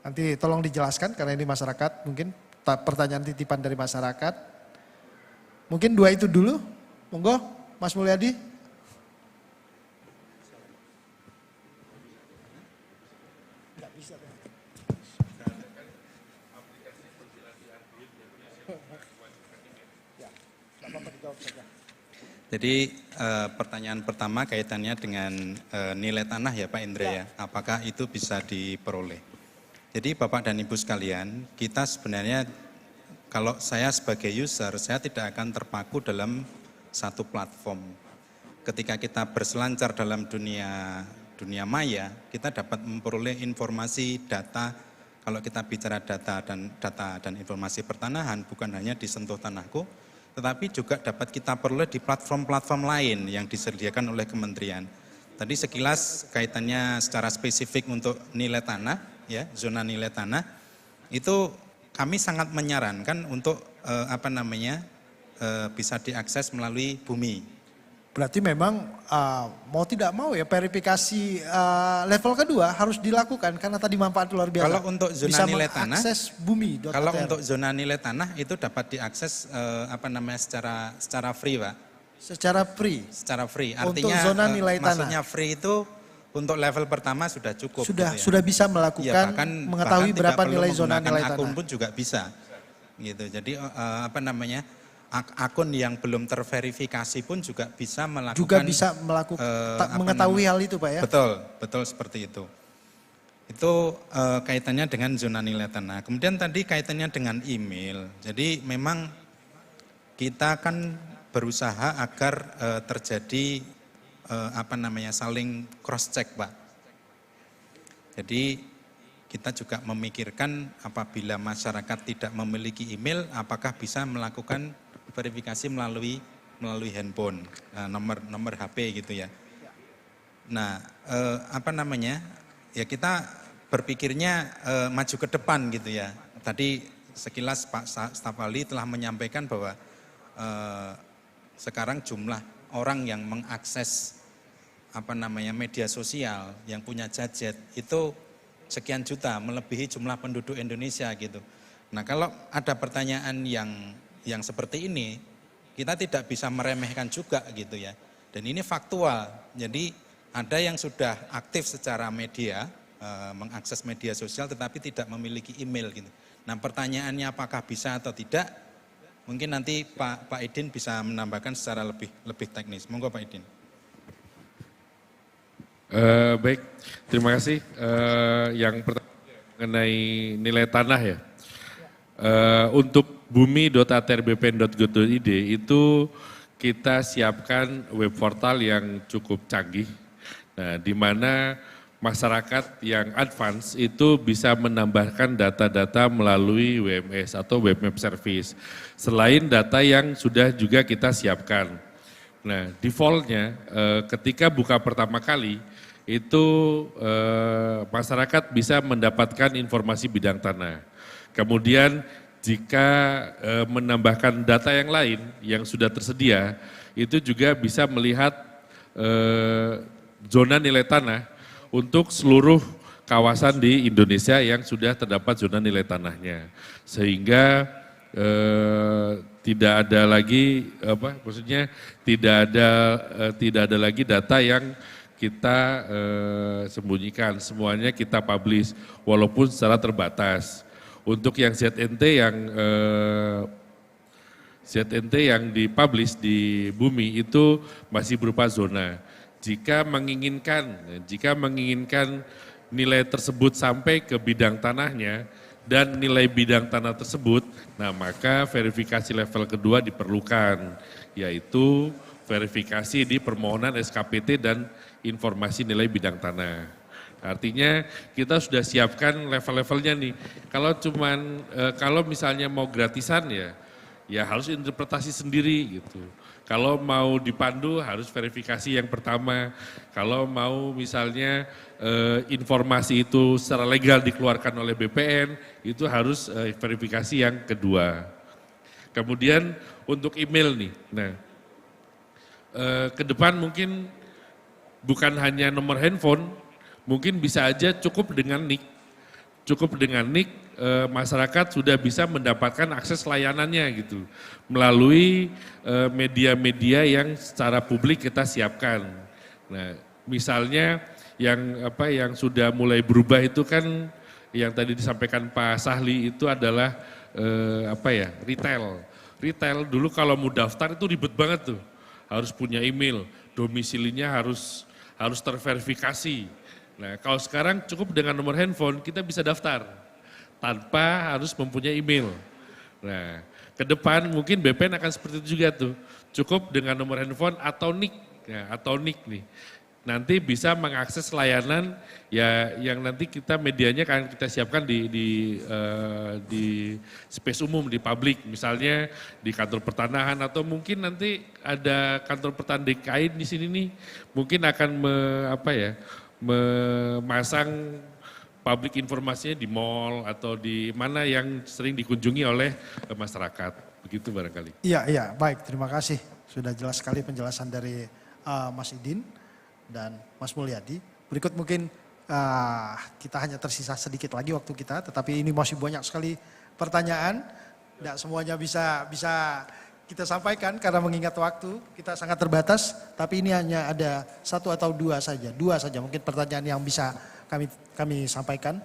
nanti tolong dijelaskan karena ini masyarakat, mungkin pertanyaan titipan dari masyarakat. Mungkin 2 itu dulu, monggo Mas Mulyadi. Jadi pertanyaan pertama kaitannya dengan nilai tanah ya Pak Indra ya. Apakah itu bisa diperoleh? Jadi Bapak dan Ibu sekalian, kita sebenarnya kalau saya sebagai user, saya tidak akan terpaku dalam satu platform. Ketika kita berselancar dalam dunia maya, kita dapat memperoleh informasi, data. Kalau kita bicara data dan informasi pertanahan, bukan hanya di Sentuh Tanahku, tetapi juga dapat kita peroleh di platform-platform lain yang disediakan oleh kementerian. Tadi sekilas kaitannya secara spesifik untuk nilai tanah, ya, zona nilai tanah, itu kami sangat menyarankan untuk bisa diakses melalui bumi. Berarti memang mau tidak mau ya verifikasi level kedua harus dilakukan karena tadi manfaat luar biasa. Kalau untuk zona bisa nilai tanah, mengakses bumi. Kalau untuk zona nilai tanah itu dapat diakses secara free, Pak. Secara free. Secara free. Artinya untuk zona nilai tanah. Maksudnya free itu untuk level pertama sudah cukup. Sudah bisa melakukan mengetahui berapa nilai zona nilai tanah. Akun pun juga bisa. Gitu. Jadi akun yang belum terverifikasi pun juga bisa melakukan mengetahui hal itu, Pak ya. Betul seperti itu. Itu kaitannya dengan zona nilai tanah. Kemudian tadi kaitannya dengan email. Jadi memang kita kan berusaha agar terjadi saling cross check, Pak. Jadi kita juga memikirkan apabila masyarakat tidak memiliki email, apakah bisa melakukan verifikasi melalui handphone, nomor HP gitu ya. Nah, ya kita berpikirnya maju ke depan gitu ya. Tadi sekilas Pak Staf Ahli telah menyampaikan bahwa sekarang jumlah orang yang mengakses media sosial yang punya gadget itu sekian juta, melebihi jumlah penduduk Indonesia gitu. Nah, kalau ada pertanyaan yang seperti ini, kita tidak bisa meremehkan juga gitu ya. Dan ini faktual. Jadi ada yang sudah aktif secara media, mengakses media sosial tetapi tidak memiliki email gitu. Nah, pertanyaannya apakah bisa atau tidak? Mungkin nanti Pak Idin bisa menambahkan secara lebih teknis. Monggo Pak Idin. Baik, terima kasih. Yang pertama mengenai nilai tanah ya. Untuk bumi.atrbpn.go.id itu kita siapkan web portal yang cukup canggih. Nah, di mana masyarakat yang advance itu bisa menambahkan data-data melalui WMS atau Web Map Service. Selain data yang sudah juga kita siapkan. Nah, defaultnya ketika buka pertama kali itu masyarakat bisa mendapatkan informasi bidang tanah. Kemudian jika menambahkan data yang lain yang sudah tersedia, itu juga bisa melihat zona nilai tanah untuk seluruh kawasan di Indonesia yang sudah terdapat zona nilai tanahnya. Sehingga tidak ada lagi tidak ada lagi data yang kita sembunyikan, semuanya kita publish walaupun secara terbatas. Untuk yang ZNT yang dipublish di bumi itu masih berupa zona. Jika menginginkan nilai tersebut sampai ke bidang tanahnya dan nilai bidang tanah tersebut, nah maka verifikasi level kedua diperlukan, yaitu verifikasi di permohonan SKPT dan informasi nilai bidang tanah. Artinya kita sudah siapkan level-levelnya nih. Kalau misalnya mau gratisan ya harus interpretasi sendiri gitu. Kalau mau dipandu harus verifikasi yang pertama. Kalau mau misalnya informasi itu secara legal dikeluarkan oleh BPN, itu harus verifikasi yang kedua. Kemudian untuk email nih. Nah, ke depan mungkin bukan hanya nomor handphone, mungkin bisa aja cukup dengan NIK. Cukup dengan NIK, masyarakat sudah bisa mendapatkan akses layanannya gitu. Melalui media-media yang secara publik kita siapkan. Nah, misalnya yang sudah mulai berubah itu kan yang tadi disampaikan Pak Sahli itu adalah retail. Retail dulu kalau mau daftar itu ribet banget tuh. Harus punya email, domisilinya harus terverifikasi. Nah, kalau sekarang cukup dengan nomor handphone kita bisa daftar tanpa harus mempunyai email. Nah, ke depan mungkin BPN akan seperti itu juga tuh. Cukup dengan nomor handphone atau NIK. Nah, atau NIK nih. nanti bisa mengakses layanan ya yang nanti kita medianya akan kita siapkan di space umum, di publik, misalnya di kantor pertanahan atau mungkin nanti ada kantor pertanahan DKI di sini nih, mungkin akan memasang publik informasinya di mall atau di mana yang sering dikunjungi oleh masyarakat, begitu barangkali. Iya, baik, terima kasih. Sudah jelas sekali penjelasan dari Mas Idin dan Mas Mulyadi. Berikut mungkin kita hanya tersisa sedikit lagi waktu kita, tetapi ini masih banyak sekali pertanyaan. Tidak semuanya bisa kita sampaikan karena mengingat waktu kita sangat terbatas, tapi ini hanya ada satu atau dua saja mungkin pertanyaan yang bisa kami sampaikan.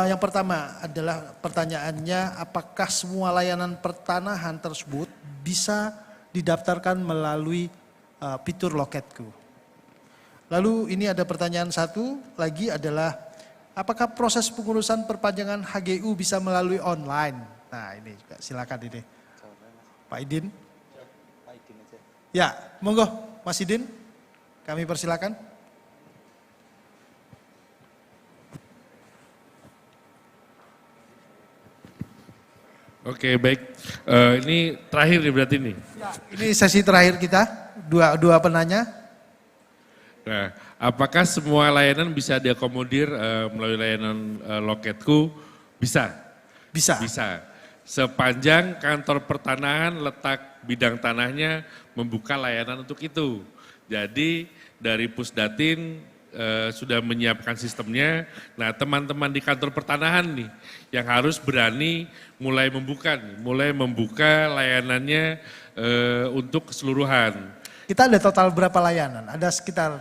Yang pertama adalah pertanyaannya, apakah semua layanan pertanahan tersebut bisa didaftarkan melalui fitur Loketku? Lalu ini ada pertanyaan satu lagi adalah, apakah proses pengurusan perpanjangan HGU bisa melalui online? Nah ini juga silakan ini. Pak Idin. Ya, monggo Mas Idin, kami persilakan. Oke, baik. Ini terakhir nih berarti nih. Ya, ini sesi terakhir kita, dua penanya. Nah, apakah semua layanan bisa diakomodir melalui layanan Loketku? Bisa. Bisa. Sepanjang kantor pertanahan letak bidang tanahnya membuka layanan untuk itu. Jadi dari Pusdatin sudah menyiapkan sistemnya. Nah, teman-teman di kantor pertanahan nih yang harus berani mulai membuka layanannya untuk keseluruhan. Kita ada total berapa layanan? Ada sekitar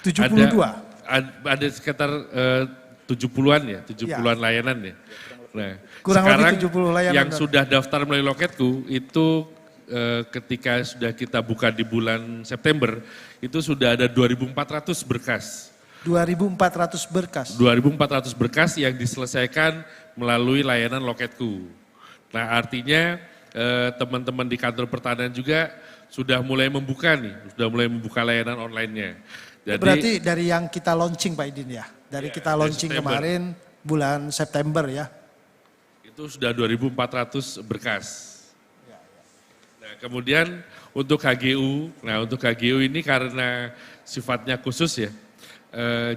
72? Ada sekitar 70-an ya, 70-an layanan ya. Nah, kurang sekarang lebih 70 layanan. Yang sudah daftar melalui Loketku itu ketika sudah kita buka di bulan September, itu sudah ada 2.400 berkas. 2.400 berkas? 2.400 berkas yang diselesaikan melalui layanan Loketku. Nah artinya teman-teman di kantor pertanahan juga sudah mulai membuka layanan online-nya. Jadi, berarti dari yang kita launching Pak Idin ya? Dari kita launching September. kemarin bulan September ya? Itu sudah 2.400 berkas. Nah kemudian untuk HGU, untuk HGU ini karena sifatnya khusus ya,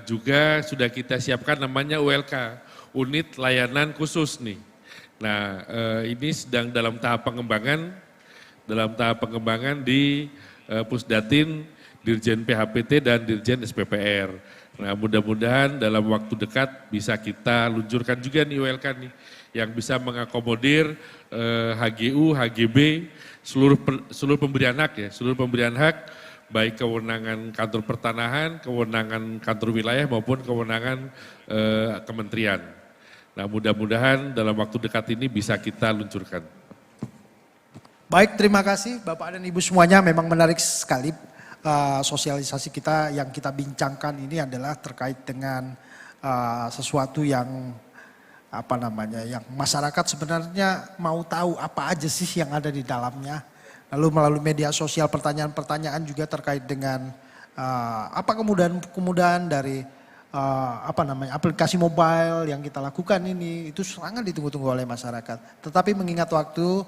juga sudah kita siapkan namanya ULK, Unit Layanan Khusus nih. Nah ini sedang dalam tahap pengembangan di Pusdatin, Dirjen PHPT dan Dirjen SPPR. Nah mudah-mudahan dalam waktu dekat bisa kita luncurkan juga nih ULK nih, yang bisa mengakomodir HGU, HGB, seluruh pemberian hak ya, seluruh pemberian hak, baik kewenangan kantor pertanahan, kewenangan kantor wilayah maupun kewenangan kementerian. Nah mudah-mudahan dalam waktu dekat ini bisa kita luncurkan. Baik, terima kasih Bapak dan Ibu semuanya, memang menarik sekali sosialisasi kita. Yang kita bincangkan ini adalah terkait dengan sesuatu yang yang masyarakat sebenarnya mau tahu apa aja sih yang ada di dalamnya. Lalu melalui media sosial pertanyaan-pertanyaan juga terkait dengan apa kemudahan dari aplikasi mobile yang kita lakukan ini, itu sangat ditunggu-tunggu oleh masyarakat. Tetapi mengingat waktu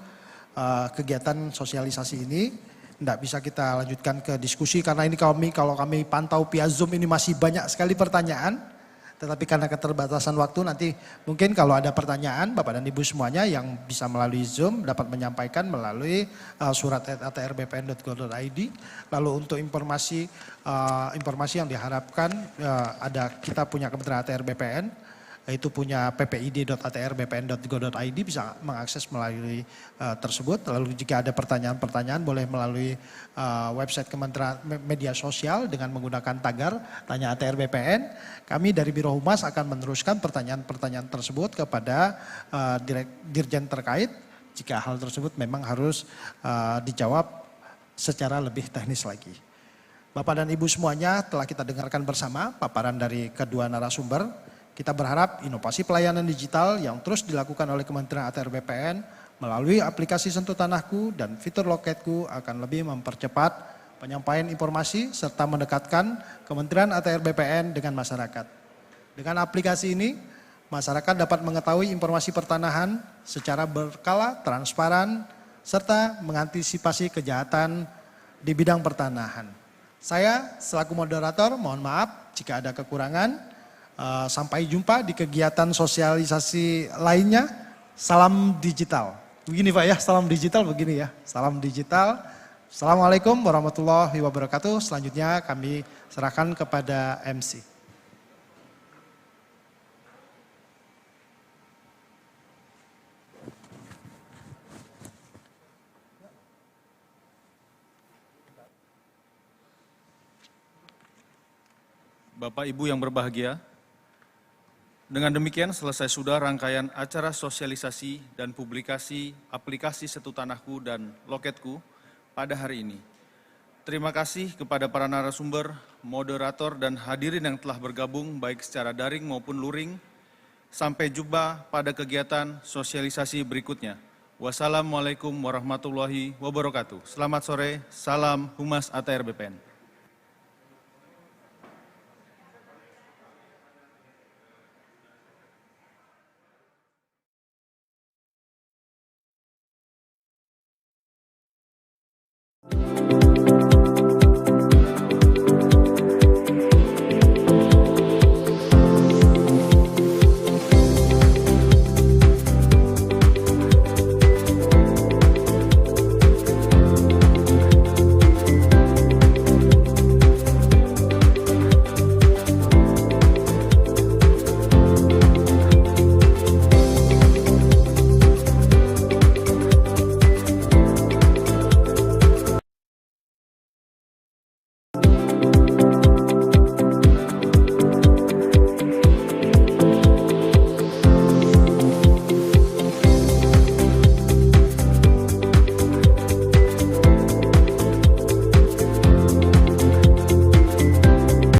kegiatan sosialisasi ini tidak bisa kita lanjutkan ke diskusi karena ini kalau kami pantau via Zoom ini masih banyak sekali pertanyaan. Tetapi karena keterbatasan waktu nanti mungkin kalau ada pertanyaan Bapak dan Ibu semuanya yang bisa melalui Zoom dapat menyampaikan melalui surat @atrbpn.go.id. Lalu untuk informasi yang diharapkan kita punya Kementerian ATR BPN, yaitu punya ppid.atrbpn.go.id, bisa mengakses melalui tersebut. Lalu jika ada pertanyaan-pertanyaan boleh melalui website Kementerian Media Sosial dengan menggunakan tagar Tanya ATR BPN. Kami dari Biro Humas akan meneruskan pertanyaan-pertanyaan tersebut kepada dirjen terkait jika hal tersebut memang harus dijawab secara lebih teknis lagi. Bapak dan Ibu semuanya, telah kita dengarkan bersama paparan dari kedua narasumber. Kita berharap inovasi pelayanan digital yang terus dilakukan oleh Kementerian ATR BPN melalui aplikasi Sentuh Tanahku dan fitur Loketku akan lebih mempercepat penyampaian informasi, serta mendekatkan Kementerian ATR BPN dengan masyarakat. Dengan aplikasi ini, masyarakat dapat mengetahui informasi pertanahan secara berkala, transparan, serta mengantisipasi kejahatan di bidang pertanahan. Saya selaku moderator mohon maaf jika ada kekurangan. Sampai jumpa di kegiatan sosialisasi lainnya. Salam digital. Begini Pak ya, salam digital begini ya. Salam digital. Assalamualaikum warahmatullahi wabarakatuh. Selanjutnya kami serahkan kepada MC. Bapak Ibu yang berbahagia, dengan demikian selesai sudah rangkaian acara sosialisasi dan publikasi aplikasi Setu Tanahku dan Loketku pada hari ini. Terima kasih kepada para narasumber, moderator, dan hadirin yang telah bergabung baik secara daring maupun luring. Sampai jumpa pada kegiatan sosialisasi berikutnya. Wassalamualaikum warahmatullahi wabarakatuh. Selamat sore, salam Humas ATR BPN.